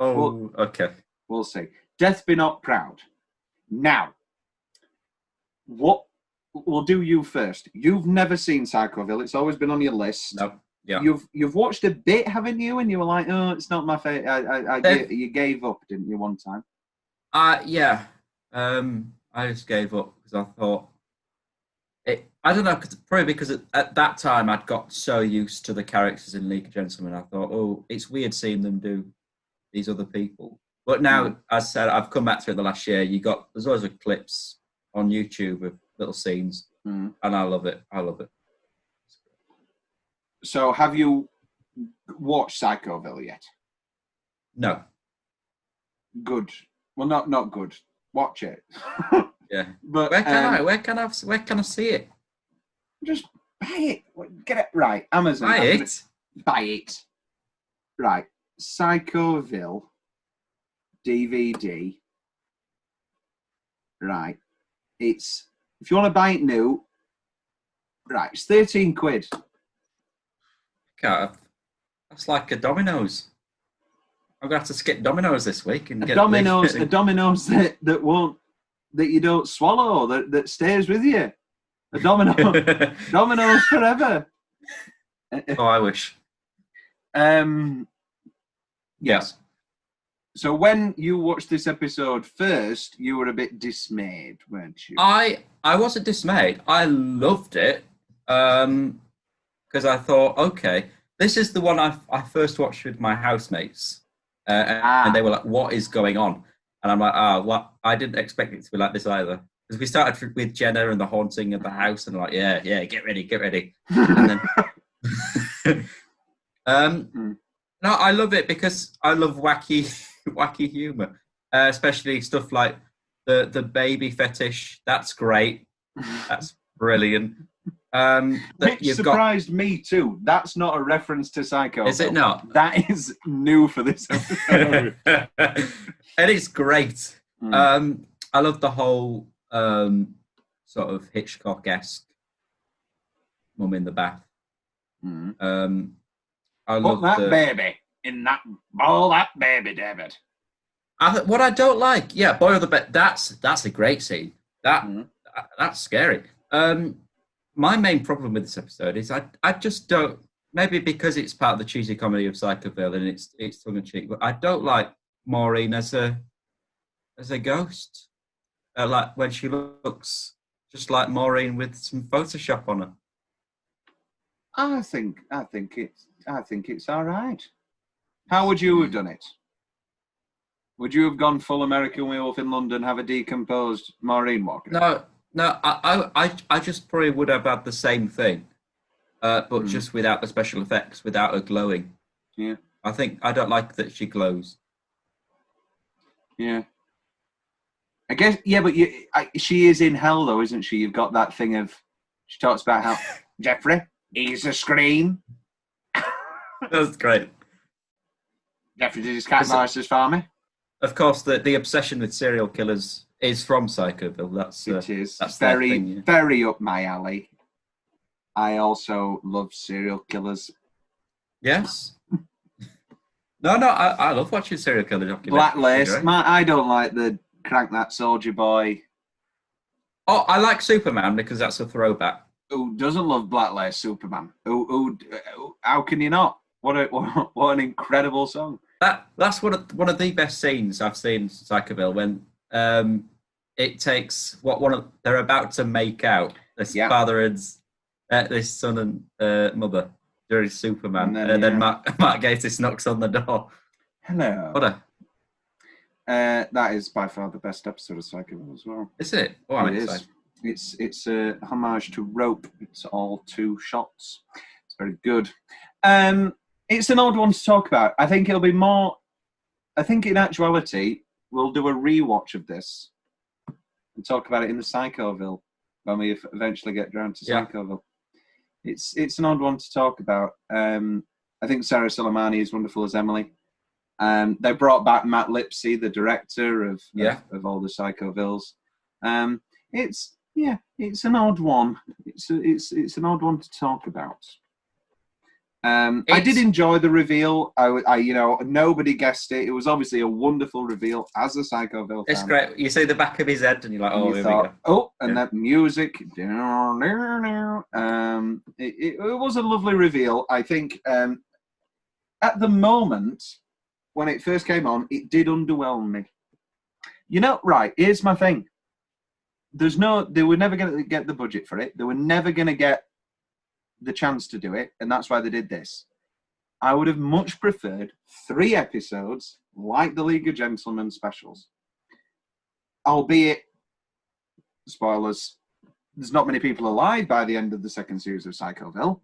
Okay. We'll see. Death Be Not Proud. Now, what we'll do you first. You've never seen Psychoville. It's always been on your list. No. Yeah. You've watched a bit, haven't you? And you were like, oh, it's not my favorite. You gave up, didn't you, one time? Yeah. I just gave up because I thought I don't know, probably because at that time I'd got so used to the characters in League of Gentlemen. I thought, oh, it's weird seeing them do these other people. But now, as I said, I've come back to it the last year. There's always clips on YouTube of little scenes, and I love it. So, have you watched Psychoville yet? No. Good. Well, not good. Watch it. Yeah. But where can I see it? Just buy it. Get it right. Amazon. Buy it. Right. Psychoville DVD. Right. It's, if you want to buy it new, right, it's 13 quid. God, that's like a Domino's. I'm gonna have to skip Domino's this week and get Domino's that you don't swallow, that stays with you. A Domino's forever. Oh, I wish. Yes. So when you watched this episode first, you were a bit dismayed, weren't you? I wasn't dismayed. I loved it because I thought, okay, this is the one I first watched with my housemates, and they were like, "What is going on?" And I'm like, what? I didn't expect it to be like this either. Because we started with Jenna and the haunting of the house, and I'm like, yeah, get ready. And then, no, I love it because I love wacky humour, especially stuff like The baby fetish, that's great. That's brilliant. Which surprised me too. That's not a reference to Psycho. Is it not? That is new for this episode. And it's great. I love the whole sort of Hitchcock-esque mum in the bath. I love that baby in that boil that baby, David. What I don't like, boil the baby. That's a great scene. That's scary. My main problem with this episode is I just don't. Maybe because it's part of the cheesy comedy of Psychoville and it's tongue in cheek, but I don't like Maureen as a ghost. Like when she looks just like Maureen with some Photoshop on her. I think it's all right. How would you have done it? Would you have gone full American Werewolf in London, have a decomposed Maureen walking? No. I just probably would have had the same thing, but just without the special effects, without her glowing. Yeah. I don't like that she glows. Yeah. I guess, but she is in hell, though, isn't she? You've got that thing of, she talks about how, Jeffrey, he's a screen. That's great. Jeffrey did his cat monsters for me. Of course, the obsession with serial killers is from Psychoville. It is. That's very up my alley. I also love serial killers. Yes. No, I love watching serial killer documentaries. Black Lace. I don't like the Crank That Soldier Boy. Oh, I like Superman because that's a throwback. Who doesn't love Black Lace Superman? How can you not? What an incredible song. That's one of the best scenes I've seen in Psychoville when it takes they're about to make out, this father and this son and mother during Superman, and then Mark Gatiss knocks on the door. Hello. That is by far the best episode of Psychoville as well. Is it? Oh, it is. It's a homage to Rope. It's all 2 shots. It's very good. It's an odd one to talk about. I think it'll be more. I think in actuality, we'll do a rewatch of this and talk about it in the Psychoville when we eventually get around to Psychoville. It's an odd one to talk about. I think Sarah Soleimani is wonderful as Emily. They brought back Matt Lipsey, the director of all the Psychovilles. It's an odd one. It's an odd one to talk about. I did enjoy the reveal. Nobody guessed it. It was obviously a wonderful reveal as a Psychoville fan. It's great. You see the back of his head, and you're like, "Oh, here we go." Oh, and that music. It was a lovely reveal. I think at the moment when it first came on, it did underwhelm me. Right? Here's my thing. They were never going to get the budget for it. They were never going to get the chance to do it, and that's why they did this. I would have much preferred 3 episodes like the League of Gentlemen specials. Albeit, spoilers, there's not many people alive by the end of the 2nd series of Psychoville.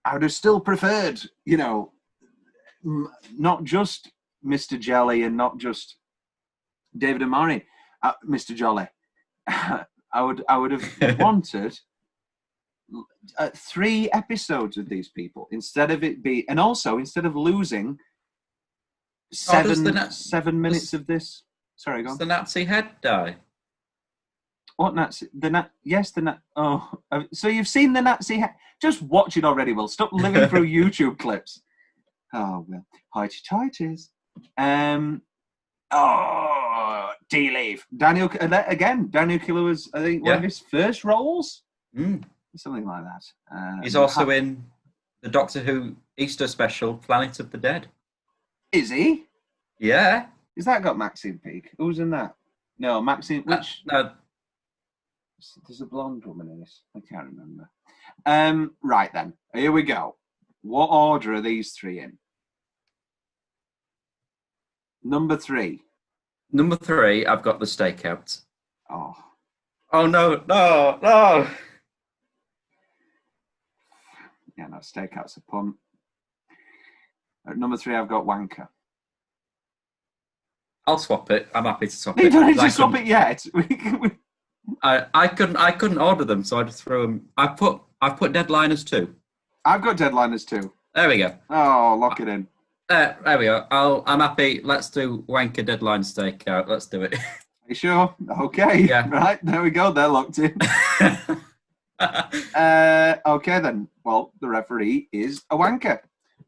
I would have still preferred, not just Mr. Jelly and not just David and Maureen, Mr. Jolly. I would have wanted 3 episodes with these people instead of losing 7 minutes of this. Sorry, go on. Does the Nazi head die? What Nazi? Yes, the Nazi. Oh, so you've seen the Nazi head? Just watch it already, Will. Stop living through YouTube clips. Oh, well. Highty-tighties. D-Leave. Daniel Killer was, I think, one of his first roles. Something like that. He's also in the Doctor Who Easter special, Planet of the Dead. Is he? Yeah. Has that got Maxine Peake? Who's in that? No, Maxine. Which? No. There's a blonde woman in this. I can't remember. Right then. Here we go. What order are these 3 in? Number 3. Number 3, I've got the stakeout. Oh. Oh, no. Yeah, no, stakeout's a punt. At number 3, I've got Wanker. I'll swap it. I'm happy to swap You it. don't need to swap it yet. I couldn't order them, so I just threw them. I've put deadliners too. I've got deadliners too. There we go. Oh, lock it in. There we go. I'm happy. Let's do wanker deadline stakeout. Let's do it. Are you sure? Okay. Yeah. Right, there we go. They're locked in. Okay then. Well, the referee is a wanker.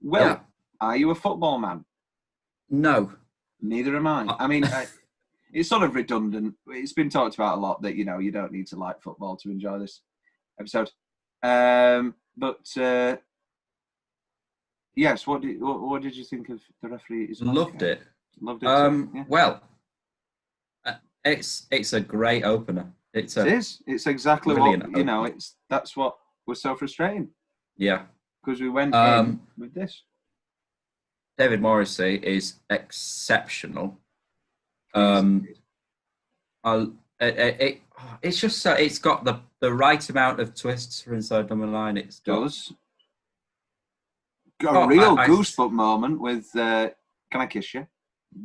Will, are you a football man? No. Neither am I. I mean, it's sort of redundant. It's been talked about a lot that, you know, you don't need to like football to enjoy this episode. But yes, what did you think of the referee? Loved it. Loved it. Yeah. Well, it's a great opener. It is. It's exactly what you know. That's what was so frustrating. Yeah, because we went in with this. David Morrissey is exceptional. It's just so it's got the right amount of twists for Inside No.9. It does. Got a real goosebump moment with "Can I Kiss You?"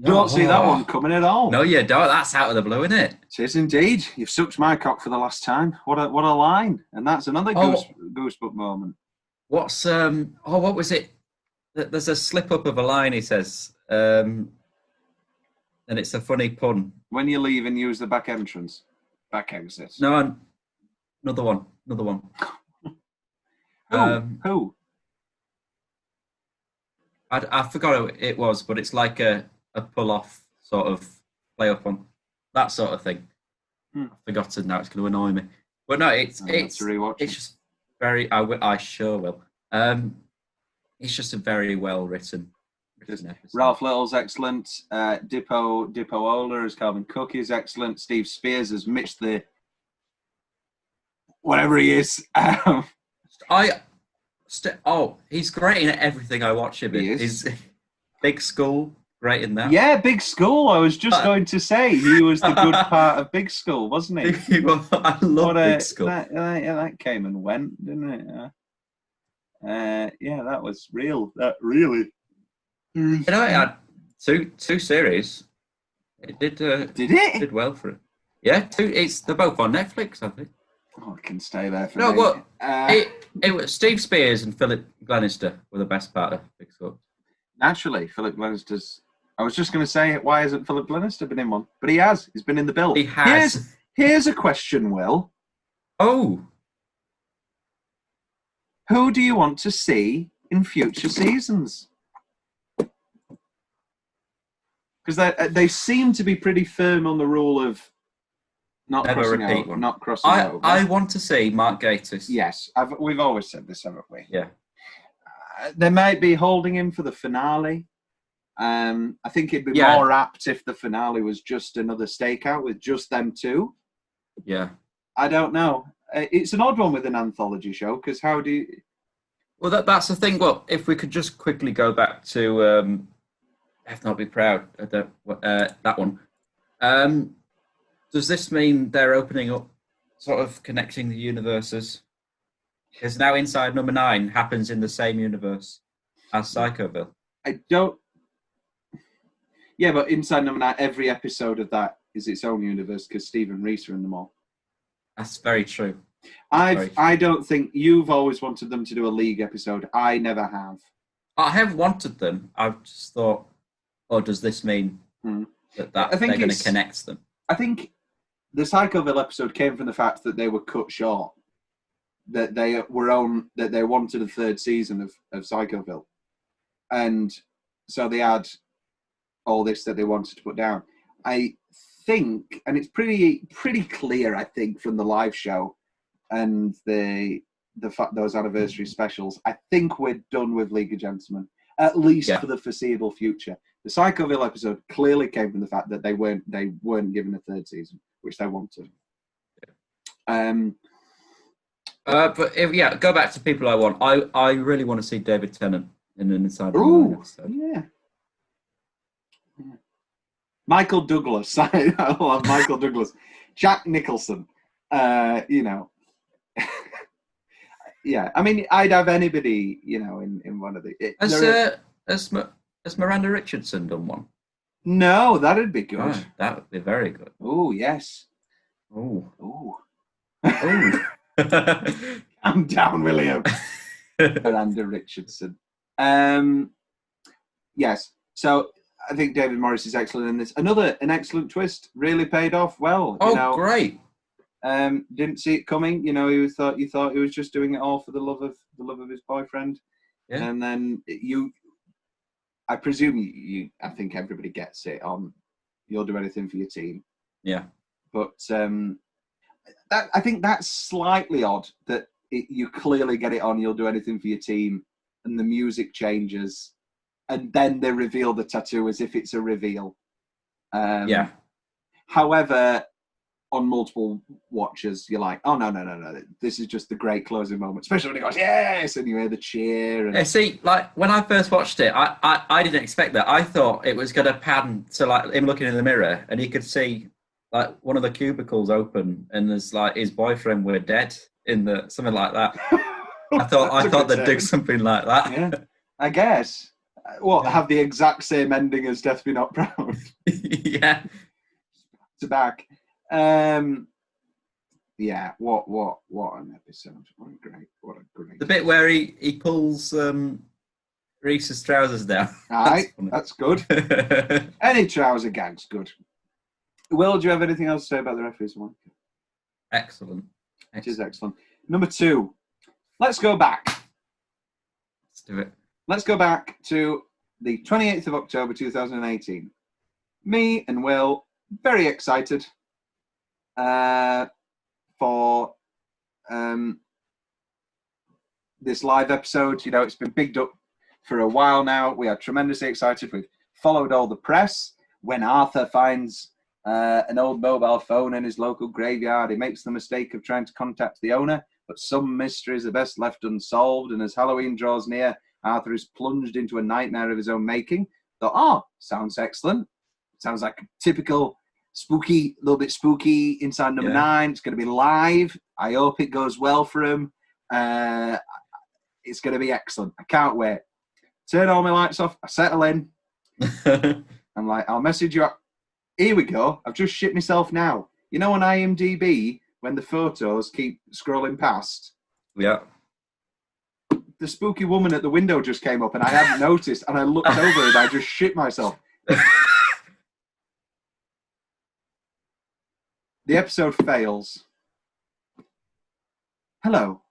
Don't see that one coming at all. No, you don't. That's out of the blue, isn't it? It is indeed. You've sucked my cock for the last time. What a line! And that's another goosebump moment. What's what was it? There's a slip up of a line he says, and it's a funny pun. When you leave and use the back entrance, back exit. No, another one. Who? I forgot who it was, but it's like a pull off sort of play up on that sort of thing. I've forgotten now. It's going to annoy me. But no, it's just very. I sure will. It's just a very well written episode. Ralph Little's excellent. Dippo Ola as Calvin Cook is excellent. Steve Spears as Mitch the whatever he is. He's great in everything I watch him in. He's Big School, great in that. Yeah, Big School. I was just going to say he was the good part of Big School, wasn't he? I love Big School. That came and went, didn't it? Yeah, that was real. That really. You know, it had two series. It did. Did it? Did well for it. Yeah, two. They're both on Netflix, I think. Oh, it can stay there for me. What? It was Steve Spears and Philip Glenister were the best part of Big School. Naturally, Philip Glenister's. I was just going to say, why hasn't Philip Glenister been in one? But he has. He's been in the bill. He has. Here's a question, Will. Oh. Who do you want to see in future seasons? Because they seem to be pretty firm on the rule of not crossing over. I want to see Mark Gatiss. Yes, we've always said this, haven't we? Yeah. They might be holding him for the finale. I think it'd be more apt if the finale was just another stakeout with just them two. Yeah. I don't know. It's an odd one with an anthology show because how do you... Well, that's the thing. Well, if we could just quickly go back to Have Not Be Proud, that one. Does this mean they're opening up, sort of connecting the universes? Because now Inside No.9 happens in the same universe as Psychoville. I don't... Yeah, but Inside No.9, every episode of that is its own universe because Steve and Reece are in them all. That's very true. I don't think you've always wanted them to do a League episode. I never have. I have wanted them. I've just thought, does this mean that they're going to connect them? I think the Psychoville episode came from the fact that they were cut short. That they wanted a third season of Psychoville, and so they had all this that they wanted to put down. I think, and it's pretty clear, I think, from the live show and those anniversary specials. I think we're done with League of Gentlemen, at least for the foreseeable future. The Psychoville episode clearly came from the fact that they weren't given a third season, which they wanted. Go back to people I want. I really want to see David Tennant in an Inside No.9 episode. Yeah. Michael Douglas. I love Michael Douglas. Jack Nicholson. Yeah. I mean, I'd have anybody, in one of the... Has Miranda Richardson done one? No, that'd be good. Oh, that would be very good. Oh, yes. Oh. Oh. Oh. I'm down, William. Miranda Richardson. Yes. So I think David Morris is excellent in this. An excellent twist. Really paid off well. Oh, great. Didn't see it coming. You know, you thought he was just doing it all for the love of his boyfriend. Yeah. And then I presume I think everybody gets it on you'll do anything for your team. Yeah. But I think that's slightly odd that you clearly get it on you'll do anything for your team and the music changes and then they reveal the tattoo as if it's a reveal. Yeah. However, on multiple watches, you're like, oh, no. This is just the great closing moment, especially when he goes, yes, and you hear the cheer. And... Yeah, see, like, when I first watched it, I didn't expect that. I thought it was going to pan to, like, him looking in the mirror, and he could see, like, one of the cubicles open, and there's, like, his boyfriend were dead in something like that. I thought they'd do something like that. Yeah, I guess. Have the exact same ending as Death Be Not Proud? Yeah. To back. Yeah, what an episode. What a great the bit where he pulls Reese's trousers down. Aye, that's good. Any trouser gag's good. Will, do you have anything else to say about the referees one? Excellent. It is excellent. Number 2. Let's go back. Let's do it. Let's go back to the 28th of October 2018. Me and Will, very excited for this live episode. You know, it's been bigged up for a while now. We are tremendously excited. We've followed all the press. When Arthur finds an old mobile phone in his local graveyard, he makes the mistake of trying to contact the owner, but some mysteries are best left unsolved. And as Halloween draws near, Arthur is plunged into a nightmare of his own making. Thought, sounds excellent. Sounds like a typical spooky, a little bit spooky inside number 9. It's going to be live. I hope it goes well for him. It's going to be excellent. I can't wait. Turn all my lights off. I settle in. I'm like, I'll message you up. Here we go. I've just shit myself now. You know on IMDb, when the photos keep scrolling past? Yeah. The spooky woman at the window just came up and I hadn't noticed. And I looked over and I just shit myself. The episode fails. Hello.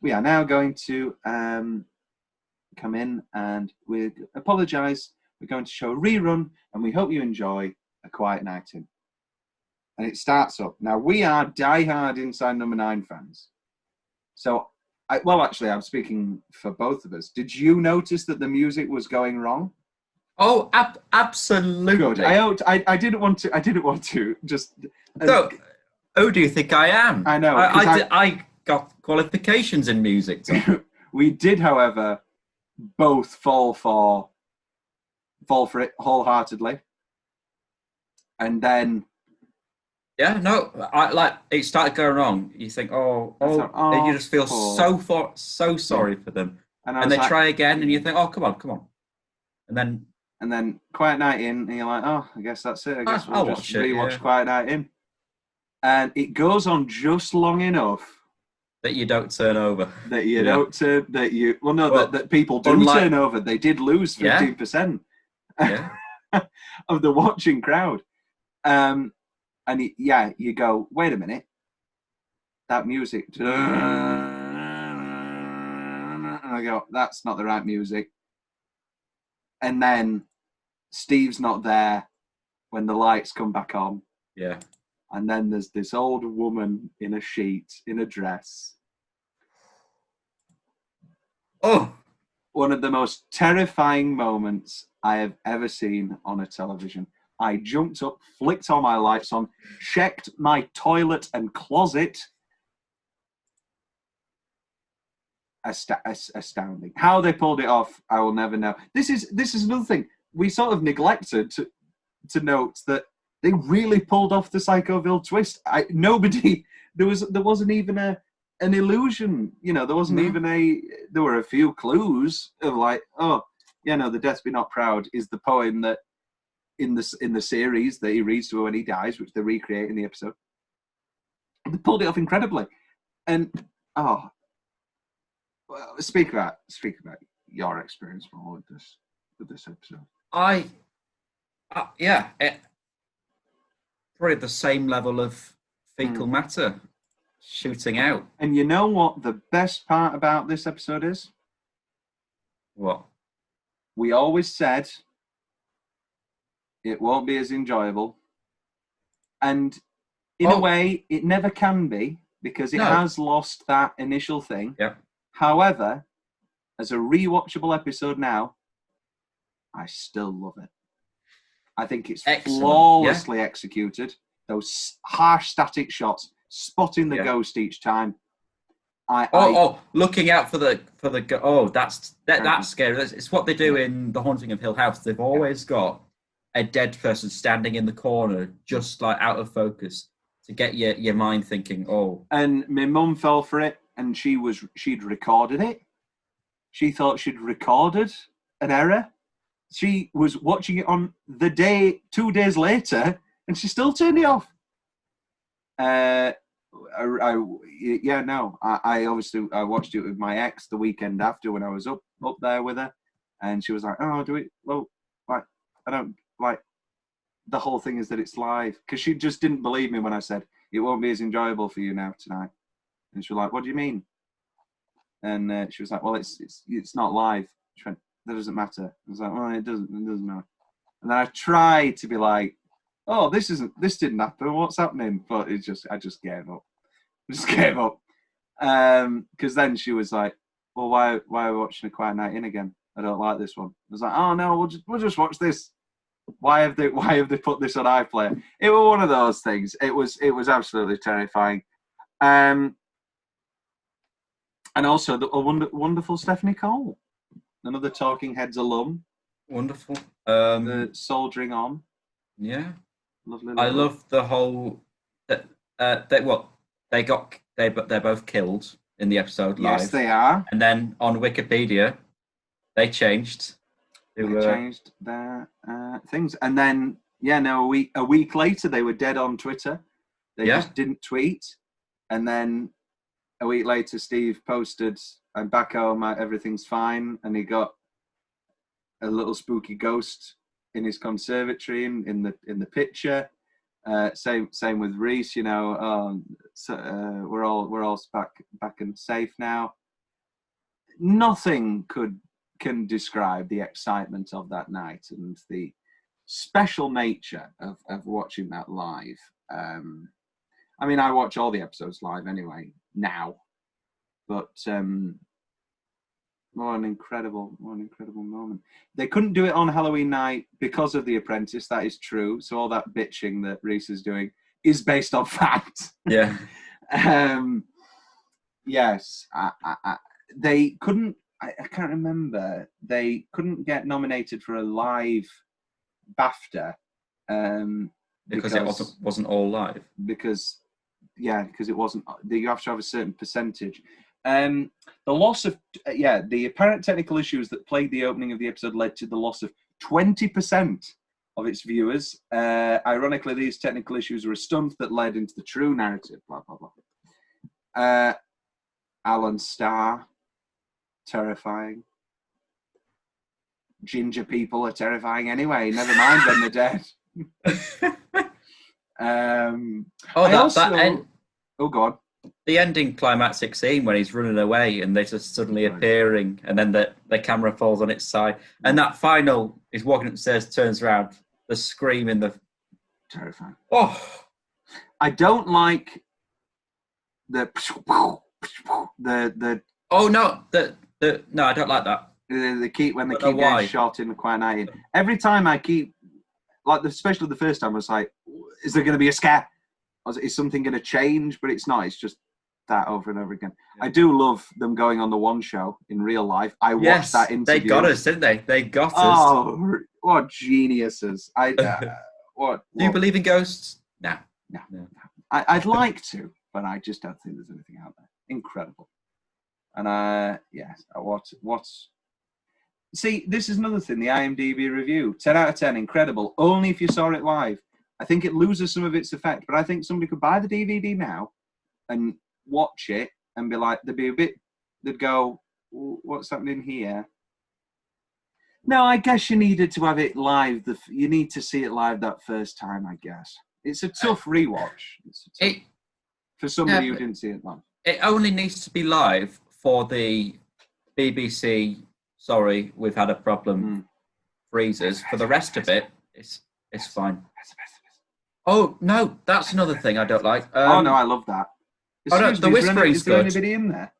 We are now going to come in and we apologise. We're going to show a rerun and we hope you enjoy A Quiet Night In. And it starts up. Now, we are diehard Inside Number 9 fans. So, I'm speaking for both of us. Did you notice that the music was going wrong? Oh, absolutely. Good. I didn't want to just. So, who do you think I am? I know. I got qualifications in music. So. We did, however, both fall for it wholeheartedly, and then. Yeah, no, it started going wrong. You think, and you just feel so sorry for them, and they try again, and you think, come on, and then Quiet Night In, and you're like, I guess that's it. I guess we'll just rewatch Quiet Night In, and it goes on just long enough that you don't turn over. That you don't turn. That people do turn over. They did lose 15% of the watching crowd. And you go, wait a minute, that music. And I go, that's not the right music. And then Steve's not there when the lights come back on. Yeah. And then there's this old woman in a sheet, in a dress. Oh! One of the most terrifying moments I have ever seen on a television. I jumped up, flicked all my lights on, checked my toilet and closet. Astounding. How they pulled it off, I will never know. This is another thing. We sort of neglected to note that they really pulled off the Psychoville twist. There wasn't even an illusion. You know, there wasn't even there were a few clues of like, The Death Be Not Proud is the poem that in the series that he reads to her when he dies, which they recreate in the episode. They pulled it off incredibly. And speak about your experience more with this episode. Probably the same level of fecal matter shooting out. And you know what the best part about this episode is? What? We always said it won't be as enjoyable. And in a way, it never can be, because it has lost that initial thing. Yeah. However, as a rewatchable episode now, I still love it. I think it's flawlessly executed. Those harsh static shots, spotting the ghost each time. Looking out for the that's scary. It's what they do in The Haunting of Hill House. They've always got a dead person standing in the corner, just like out of focus, to get your mind thinking. And my mum fell for it, and she'd recorded it. She thought she'd recorded an error. She was watching it on the day 2 days later, and she still turned it off. I obviously watched it with my ex the weekend after when I was up there with her, and she was like, "Oh, do it? Well, like, I don't like the whole thing is that it's live," because she just didn't believe me when I said it won't be as enjoyable for you now tonight. And she was like, "What do you mean?" And she was like, "Well, it's not live." She went, "That doesn't matter." I was like, "Well, it doesn't matter." And then I tried to be like, "Oh, this didn't happen. What's happening?" But I just gave up. Because then she was like, "Well, why are we watching A Quiet Night In again? I don't like this one." I was like, "Oh no, we'll just watch this. Why have they put this on iPlayer?" It was one of those things. It was absolutely terrifying. And also a wonderful Stephanie Cole, another Talking Heads alum. Wonderful. The soldiering on. Yeah. Lovely. I love the whole they're both killed in the episode live. Yes, they are. And then on Wikipedia, they changed. They changed their things, and then a week later they were dead on Twitter. They just didn't tweet, and then a week later Steve posted, "I'm back home, everything's fine," and he got a little spooky ghost in his conservatory in the picture. Same with Reece, we're all back and safe now. Nothing can describe the excitement of that night and the special nature of watching that live. I mean, I watch all the episodes live anyway now, but what an incredible moment. They couldn't do it on Halloween night because of The Apprentice. That is true. So all that bitching that Reece is doing is based on fact. Yeah. Yes. They couldn't. I can't remember. They couldn't get nominated for a live BAFTA because it wasn't all live. Because it wasn't. You have to have a certain percentage. The loss of the apparent technical issues that plagued the opening of the episode led to the loss of 20% of its viewers. Ironically, these technical issues were a stunt that led into the true narrative. Blah blah blah. Alan Starr, terrifying. Ginger people are terrifying anyway. Never mind when they're dead. Oh God. The ending climactic scene when he's running away and they're just suddenly appearing, and then the camera falls on its side, and that final is walking upstairs, turns around, the scream in the terrifying. Oh, I don't like the no, I don't like that. They keep getting shot in the Quiet Night In. Every time especially the first time, I was like, is there going to be a scare? Is something going to change? But it's not. It's just that over and over again. Yeah. I do love them going on the One Show in real life. I watched that interview. They got us, didn't they? They got us. Oh, what geniuses! What? Do you believe in ghosts? No. I'd like to, but I just don't think there's anything out there. Incredible. And See, this is another thing, the IMDb review. 10 out of 10, incredible. Only if you saw it live. I think it loses some of its effect, but I think somebody could buy the DVD now and watch it and be like, they'd go, what's happening here? No, I guess you needed to have it live. You need to see it live that first time, I guess. It's a tough rewatch. For somebody who didn't see it live. It only needs to be live for the BBC, sorry, we've had a problem, freezers. For the rest of it, it's fine. Oh, no, that's another thing I don't like. Oh, no, I love that. The whispering's good. Is there anybody in there?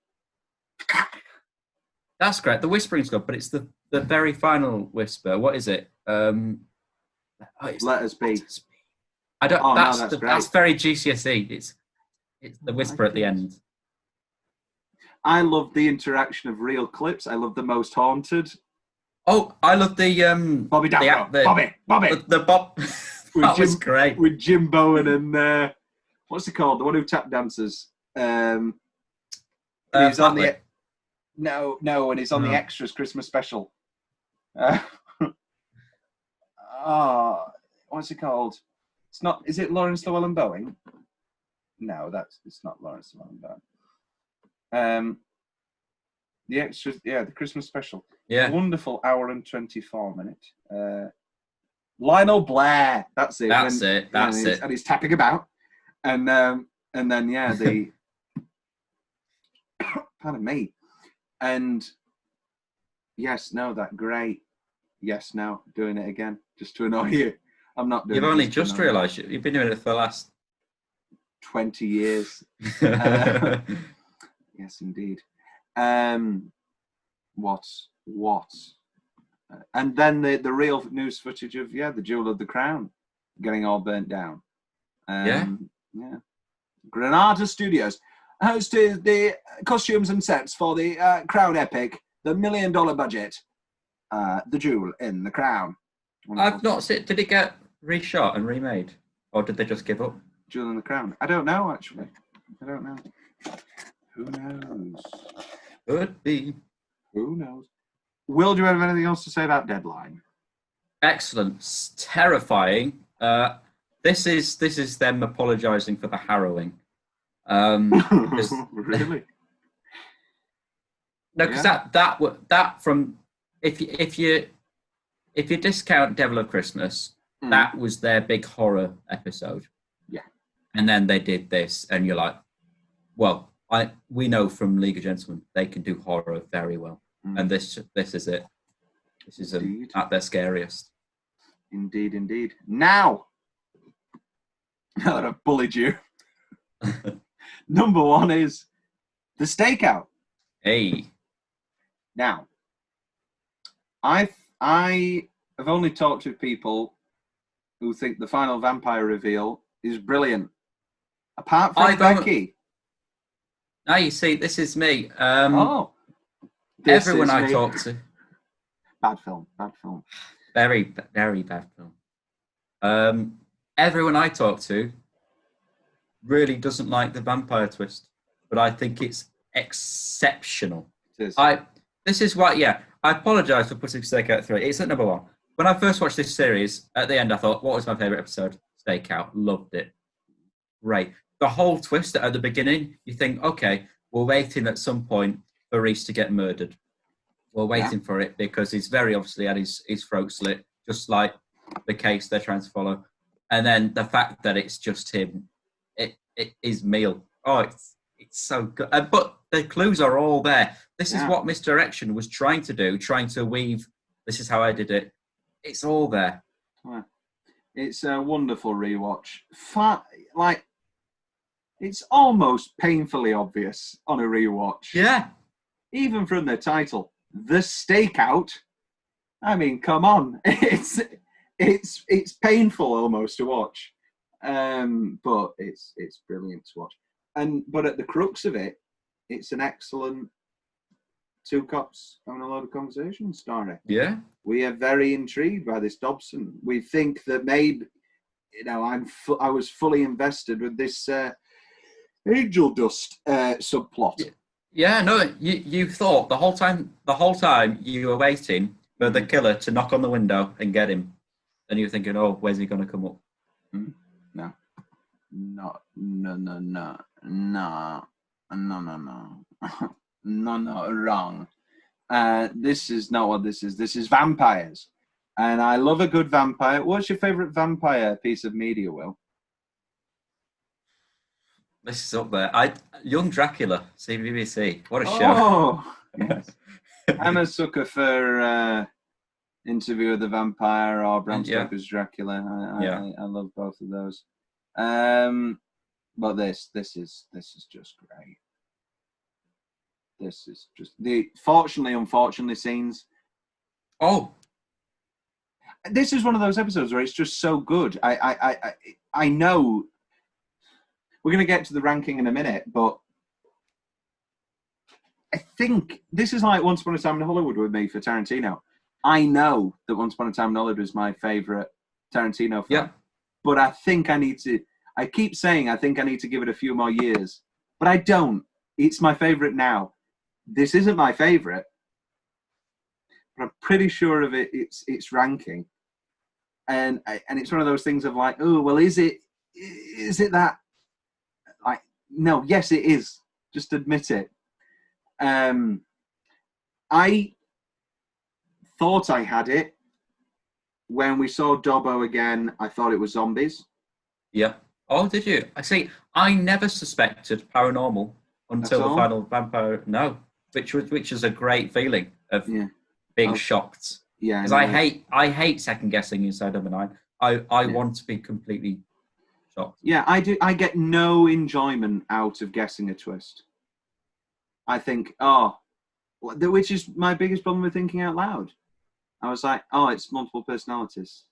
That's great. The whispering's good, but it's the very final whisper. What is it? Let us be. I don't. Oh, that's very GCSE. It's the whisper at the end. I love the interaction of real clips. I love the Most Haunted. Oh, I love the Bobby Dapper. Bobby. The Bob. That was great with Jim Bowen and what's it called? The one who tap dances. He's on the. No, and he's on the extras Christmas special. What's it called? It's not. Is it Lawrence Llewellyn Bowen? No, it's not Lawrence Llewellyn Bowen. The extras, the Christmas special. Yeah, wonderful hour and 24 minutes. Lionel Blair. That's it. That's it. And he's tapping about, and then the. Pardon me. And yes, no, that great. Yes, no, doing it again just to annoy you. I'm not doing it. You've only just realised you've been doing it for the last 20 years. Yes, indeed. What? And then the real news footage of the Jewel of the Crown getting all burnt down. Yeah. Granada Studios hosted the costumes and sets for the Crown epic, the $1 million budget, the Jewel in the Crown. I've not seen. Did it get reshot and remade, or did they just give up? Jewel in the Crown. I don't know, actually. I don't know. Who knows? Could be. Who knows? Will, do you have anything else to say about Deadline? Excellent. Terrifying. This is them apologising for the harrowing. Really? No, because that from if you discount Devil of Christmas, that was their big horror episode. Yeah. And then they did this, and you're like, well, we know from League of Gentlemen they can do horror very well, and this is it. This is at their scariest. Indeed. Now that I've bullied you, number one is The Stakeout. Hey. Now, I have only talked to people who think the final vampire reveal is brilliant. Apart from Becky. Now you see, this is me. This everyone is I me. talk to. Bad film. Very, very bad film. Everyone I talk to really doesn't like the vampire twist, but I think it's exceptional. It is. This is why, I apologise for putting Stakeout 3. It's at number one. When I first watched this series, at the end I thought, what was my favourite episode? Stakeout. Loved it. Great. The whole twist at the beginning, you think, okay, we're waiting at some point for Reece to get murdered. We're waiting for it because he's very obviously had his throat slit, just like the case they're trying to follow. And then the fact that it's just him, it is meal. Oh, it's so good. But the clues are all there. This is what Misdirection was trying to do, trying to weave, this is how I did it. It's all there. Yeah. It's a wonderful rewatch. It's almost painfully obvious on a rewatch. Yeah. Even from the title, The Stakeout. I mean, come on. It's painful almost to watch. But it's brilliant to watch. But at the crux of it, it's an excellent two cops having a lot of conversation story. Yeah. We are very intrigued by this Dobson. We think that maybe, I was fully invested with this angel dust subplot. Yeah, no, you thought the whole time you were waiting for the killer to knock on the window and get him. And you're thinking, oh, where's he going to come up? No. No. No, wrong. This is not what this is. This is vampires. And I love a good vampire. What's your favourite vampire piece of media, Will? This is up there. Young Dracula, CBBC. What a show. Oh, yes. I'm a sucker for Interview with the Vampire or Bram Stoker's Dracula. I love both of those. But this is just great. This is just the fortunately, unfortunately scenes. Oh, this is one of those episodes where it's just so good. I know we're going to get to the ranking in a minute, but I think this is like Once Upon a Time in Hollywood with me for Tarantino. I know that Once Upon a Time in Hollywood is my favourite Tarantino film. Yeah. But I think I keep saying I think I need to give it a few more years. But I don't. It's my favourite now. This isn't my favourite. But I'm pretty sure of its ranking. And it's one of those things of like, oh, well, is it that? Like, no, yes, it is. Just admit it. I thought I had it. When we saw Dobbo again, I thought it was zombies. Yeah. Oh, did you? I never suspected paranormal until the final vampire. No, which is a great feeling of being shocked. Yeah. Because I hate second guessing inside No.9. I want to be completely shocked. Yeah, I do. I get no enjoyment out of guessing a twist. I think, which is my biggest problem with thinking out loud. I was like, it's multiple personalities.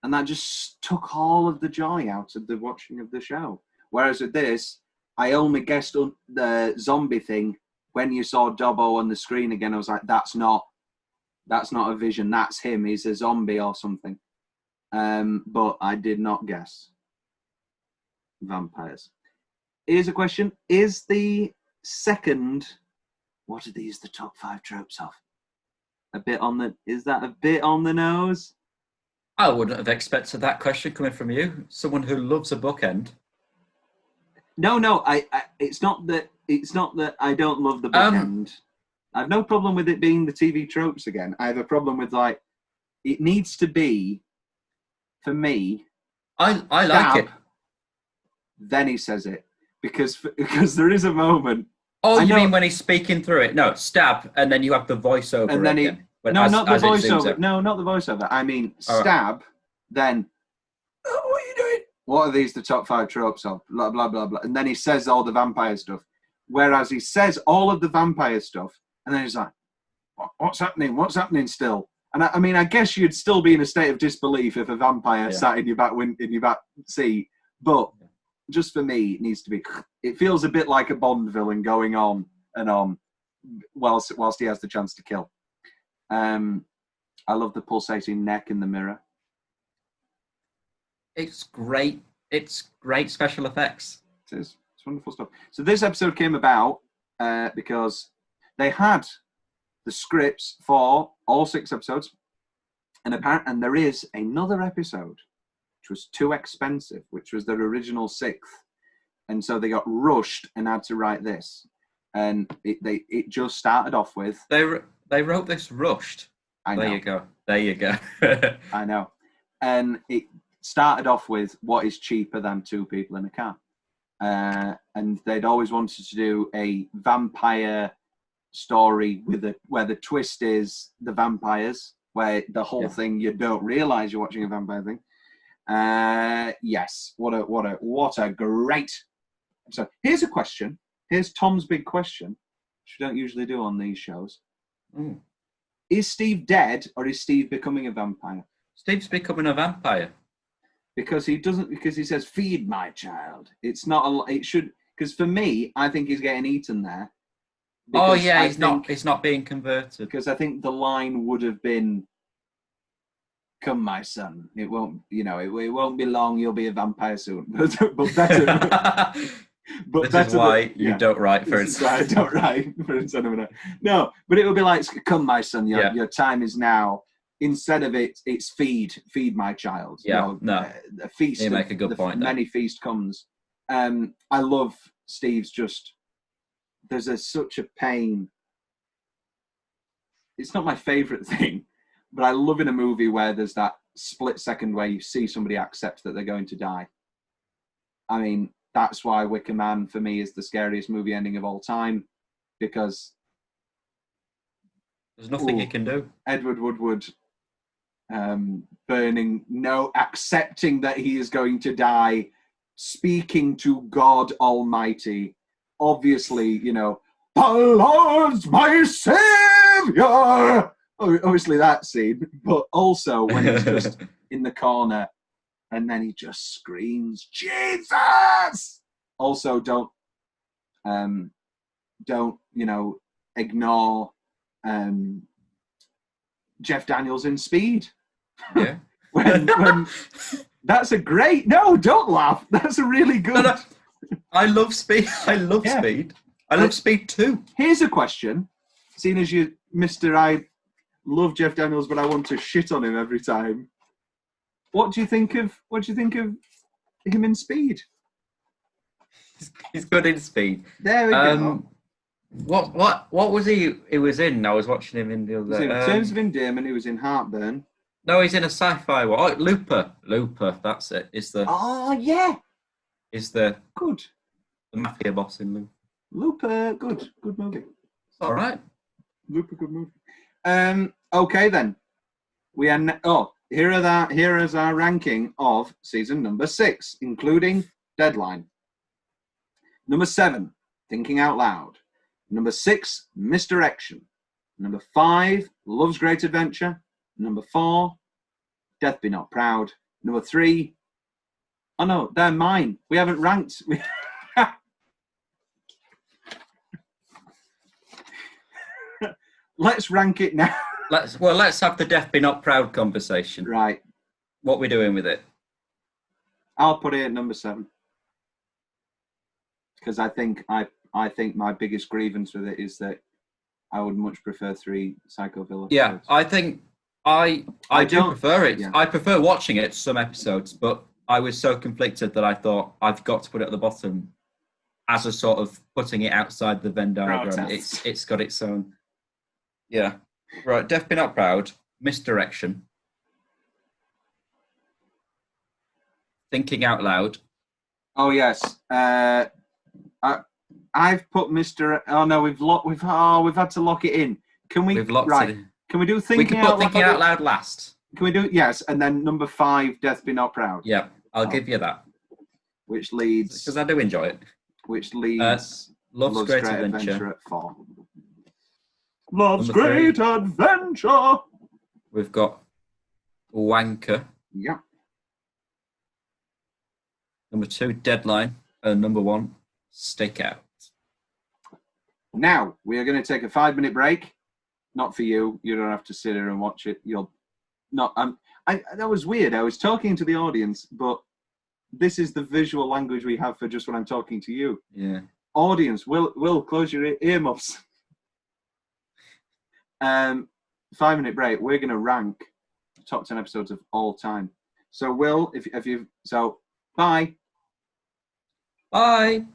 And that just took all of the joy out of the watching of the show. Whereas with this, I only guessed the zombie thing when you saw Dobbo on the screen again. I was like, that's not a vision. That's him. He's a zombie or something. But I did not guess vampires. Here's a question. Is the second, what are these the top 5 tropes of? Is that a bit on the nose? I wouldn't have expected that question coming from you, someone who loves a bookend. No, it's not that I don't love the bookend. I have no problem with it being the TV tropes again. I have a problem with it needs to be, for me. I like it. Then he says it because there is a moment. Oh, you mean when he's speaking through it? No, stab, and then you have the voiceover. And then not the voiceover. No, not the voiceover. I mean, stab, then, what are you doing? What are these the top 5 tropes of? Blah, blah, blah, blah. And then he says all the vampire stuff. Whereas he says all of the vampire stuff, and then he's like, what's happening? What's happening still? And I mean, I guess you'd still be in a state of disbelief if a vampire sat in your back seat. But just for me, it needs to be. It feels a bit like a Bond villain going on and on, whilst he has the chance to kill. I love the pulsating neck in the mirror. It's great. It's great special effects. It is. It's wonderful stuff. So this episode came about because they had the scripts for all 6 episodes, and there is another episode which was too expensive, which was their original 6th, and so they got rushed and had to write this, and it just started off with they wrote this rushed. I know. There you go. I know, and it started off with what is cheaper than 2 people in a car, and they'd always wanted to do a vampire story where the twist is the vampires, where the whole thing you don't realize you're watching a vampire thing. Yes, what a great. So here's a question. Here's Tom's big question, which we don't usually do on these shows. Is Steve dead, or is Steve becoming a vampire? Steve's becoming a vampire because he says, "Feed my child." It's not it should, because for me, I think he's getting eaten there. Oh yeah, he's not being converted. Because I think the line would have been, "Come, my son. It won't be long. You'll be a vampire soon." But better. But This is why you don't write for This is why I don't write for Insane. No, but it would be like, come, my son, your time is now. Instead of it's feed my child. Yeah, a feast. You make a good point. Many feast comes. I love Steve's there's such a pain. It's not my favourite thing, but I love in a movie where there's that split second where you see somebody accept that they're going to die. I mean, that's why Wicker Man for me is the scariest movie ending of all time, because there's nothing you can do. Edward Woodward accepting that he is going to die, speaking to God Almighty. Obviously, the Lord's my Savior. Obviously that scene, but also when he's just in the corner and then he just screams, Jesus! Also, don't ignore Jeff Daniels in Speed. Yeah. when that's a great. No, don't laugh. That's a really good. No. I love Speed. I love Speed. I love Speed too. Here's a question. Seeing as you, Mr. I love Jeff Daniels, but I want to shit on him every time. What do you think of him in Speed? He's good in Speed. There we go. What was he was in? I was watching him in the other. In Terms of Endearment, he was in Heartburn. No, he's in a sci-fi one. Oh, Looper, that's it. Is the good the mafia boss in Looper? Good movie. All right. Looper, good movie. Okay then. We are here is our ranking of season number 6, including Deadline. Number 7, Thinking Out Loud. Number 6, Misdirection. Number 5, Love's Great Adventure. Number 4, Death Be Not Proud. Number 3, oh no, they're mine. We haven't ranked. Let's rank it now. Let's have the Death Be Not Proud conversation. Right. What are we doing with it? I'll put it at number 7. Because I think my biggest grievance with it is that I would much prefer 3 Psycho Villa. Yeah, I think I do prefer it. Yeah. I prefer watching it, some episodes, but I was so conflicted that I thought I've got to put it at the bottom as a sort of putting it outside the Venn diagram. It's got its own. Yeah. Right, Death Be Not Proud, Misdirection, Thinking Out Loud. Oh yes. I've put Mr. Oh no, we've had to lock it in. Can we? We've locked it in. Can we do Thinking Out Loud? We can put Thinking Out Loud last. Can we do yes, and then number 5, Death Be Not Proud. Yeah, I'll give you that. Which leads because I do enjoy it. Which leads Love's Great Adventure at 4. Love's Great Adventure. We've got Wanker. Yeah. Number 2, Deadline. And number 1, Stakeout. Now, we are going to take a 5-minute break. Not for you. You don't have to sit here and watch it. You'll not. That was weird. I was talking to the audience, but this is the visual language we have for just when I'm talking to you. Yeah. Audience, will close your earmuffs. 5-minute break. We're going to rank top 10 episodes of all time. So, Will, if you bye. Bye.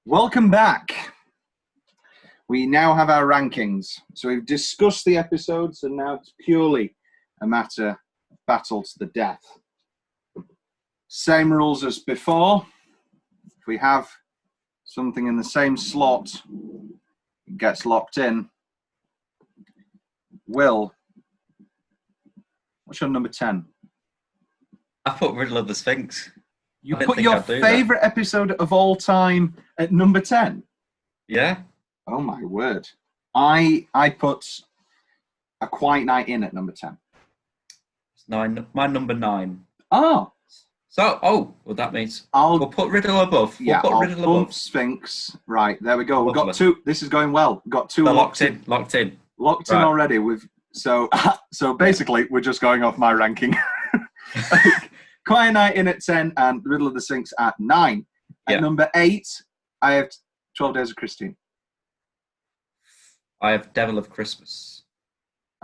Welcome back. We now have our rankings. So we've discussed the episodes, and now it's purely a matter of battle to the death. Same rules as before. If we have something in the same slot, it gets locked in. Will, what's your number 10? I put Riddle of the Sphinx. You put your favourite episode of all time at number 10? Yeah. Oh my word. I put A Quiet Night In at number 10. It's 9. My number 9. Oh. So, well, that means I'll we'll put Riddle above. Yeah, We'll put I'll Riddle bump above. Sphinx. Right, there we go. We've got Lovely. 2. This is going well. We've got 2 They're locked in. Locked in. Locked in Right. already. So basically, we're just going off my ranking. Quiet Night in at 10 and Riddle of the Sphinx at 9. At number 8, I have 12 Days of Christine. I have Devil of Christmas.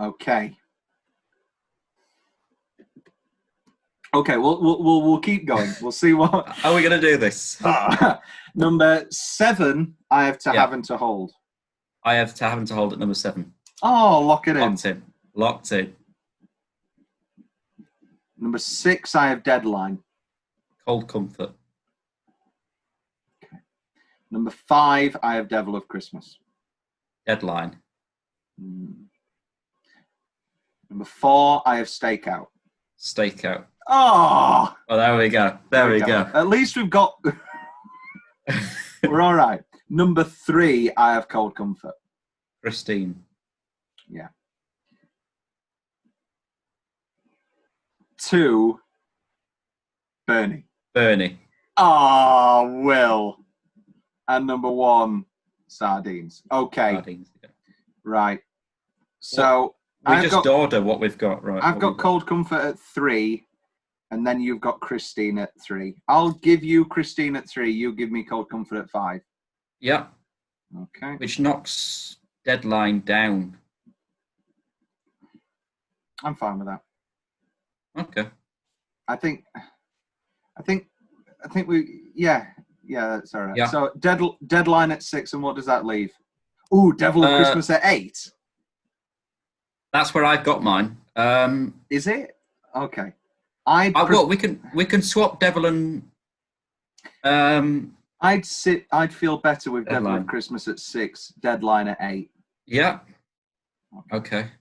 Okay. Okay, we'll keep going. We'll see what. How are we going to do this? Number 7, I have To Have and To Hold. I have To Have and To Hold at number 7. Oh, lock it in. Locked in. Number 6, I have Deadline. Cold Comfort. Okay. Number 5, I have Devil of Christmas. Deadline. Number 4, I have Stakeout. Stakeout. Oh, there we go. There we go. At least we've got. We're all right. Number 3, I have Cold Comfort. Christine. Yeah. 2, Bernie. Oh, Will. And number 1, Sardines. Okay. Sardines, yeah. Right. So order what we've got, right? I've got Cold Comfort at 3, and then you've got Christine at 3. I'll give you Christine at 3. You give me Cold Comfort at 5. Yeah. Okay. Which knocks Deadline down. I'm fine with that. Okay. I think that's all right. Yeah. So Deadline at 6, and what does that leave? Ooh, Devil of Christmas at 8. That's where I've got mine. Is it? Okay. Well, we can swap Devil and. I'd feel better with Deadline. Devil of Christmas at 6, Deadline at 8. Yeah. Okay.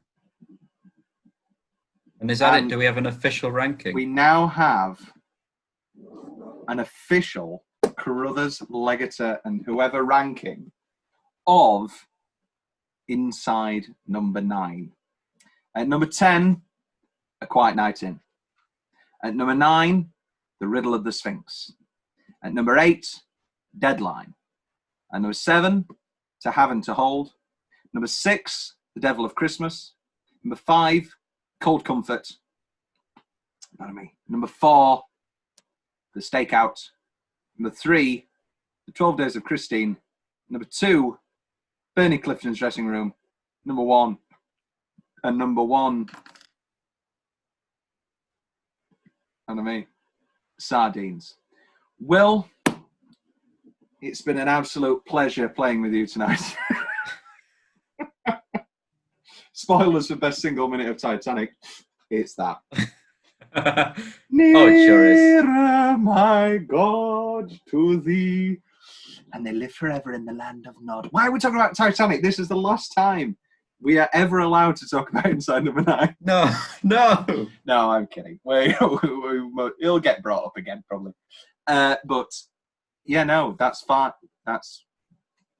And is that it? Do we have an official ranking? We now have an official Carruthers, Leggetter, and whoever ranking of Inside number 9. At number 10, A Quiet Night In. At number 9, The Riddle of the Sphinx. At number 8, Deadline. At number 7, To Have and To Hold. Number 6, The Devil of Christmas. Number 5, Cold Comfort. Pardon me. Number 4, The Stakeout. Number 3, The 12 Days of Christine. Number 2, Bernie Clifton's Dressing Room. Number 1. And number 1, pardon me, Sardines. Will, it's been an absolute pleasure playing with you tonight. Spoilers for best single minute of Titanic. It's that. Oh, it sure is. Nearer, my God, to thee. And they live forever in the land of Nod. Why are we talking about Titanic? This is the last time we are ever allowed to talk about Inside number 9. No. No, I'm kidding. It'll get brought up again, probably. But, yeah, no, that's fine. That's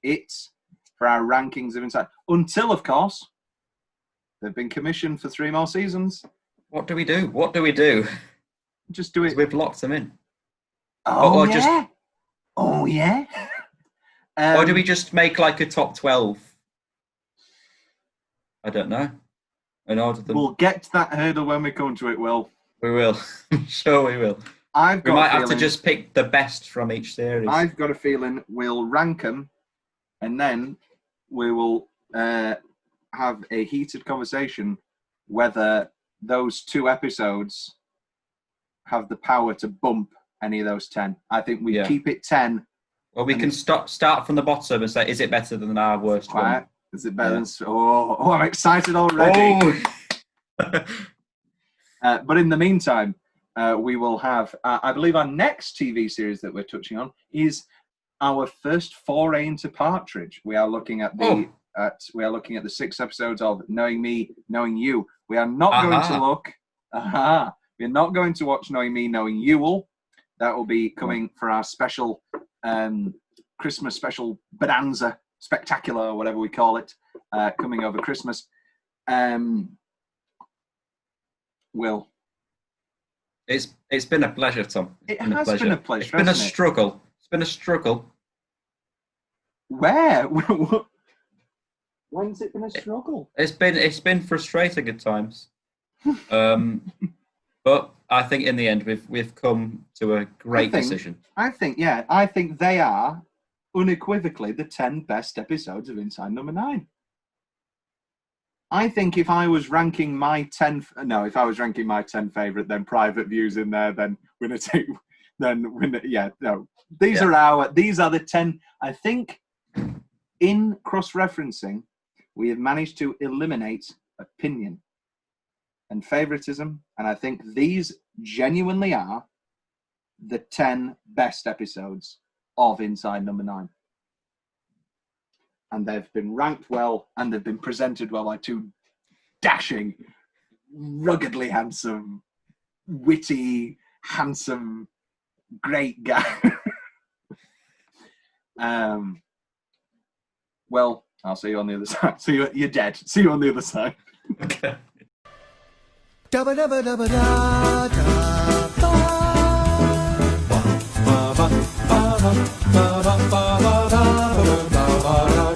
it for our rankings of Inside. Until, of course, they've been commissioned for 3 more seasons. What do we do? Just do it. We've locked them in. Oh, yeah? Oh, yeah? Or do we just make like a top 12? I don't know. In order to... We'll get to that hurdle when we come to it, Will. We will. I'm sure we will. We might have to just pick the best from each series. I've got a feeling we'll rank them, and then we will have a heated conversation whether those 2 episodes have the power to bump any of those 10. I think we keep it 10. Well, we can start from the bottom and say, is it better than our worst one? Is it better than... Oh, I'm excited already. Oh. But in the meantime, we will have... I believe our next TV series that we're touching on is our first foray into Partridge. We are looking at the... we are looking at the 6 episodes of Knowing Me, Knowing You. We are not going to look... We're not going to watch Knowing Me, Knowing You. That will be coming for our special Christmas special bonanza spectacular, or whatever we call it, coming over Christmas. Will, It's been a pleasure, Tom. It has been a pleasure. It's been a struggle. It's been a struggle. Where? When's it been a struggle? It's been frustrating at times. But I think in the end we've come to a great decision. I think they are unequivocally the 10 best episodes of Inside No.9. I think if I was ranking my 10 favourite, then private views in there, then we're gonna take, these are the 10. I think in cross-referencing, we have managed to eliminate opinion and favouritism, and I think these genuinely are the 10 best episodes of Inside No.9. And they've been ranked well, and they've been presented well by two dashing, ruggedly handsome, witty, handsome, great guys. Well, I'll see you on the other side. You're dead. See you on the other side. Okay. Dabba dabba dabba da da ba. Ba ba ba ba ba ba ba ba ba ba ba ba.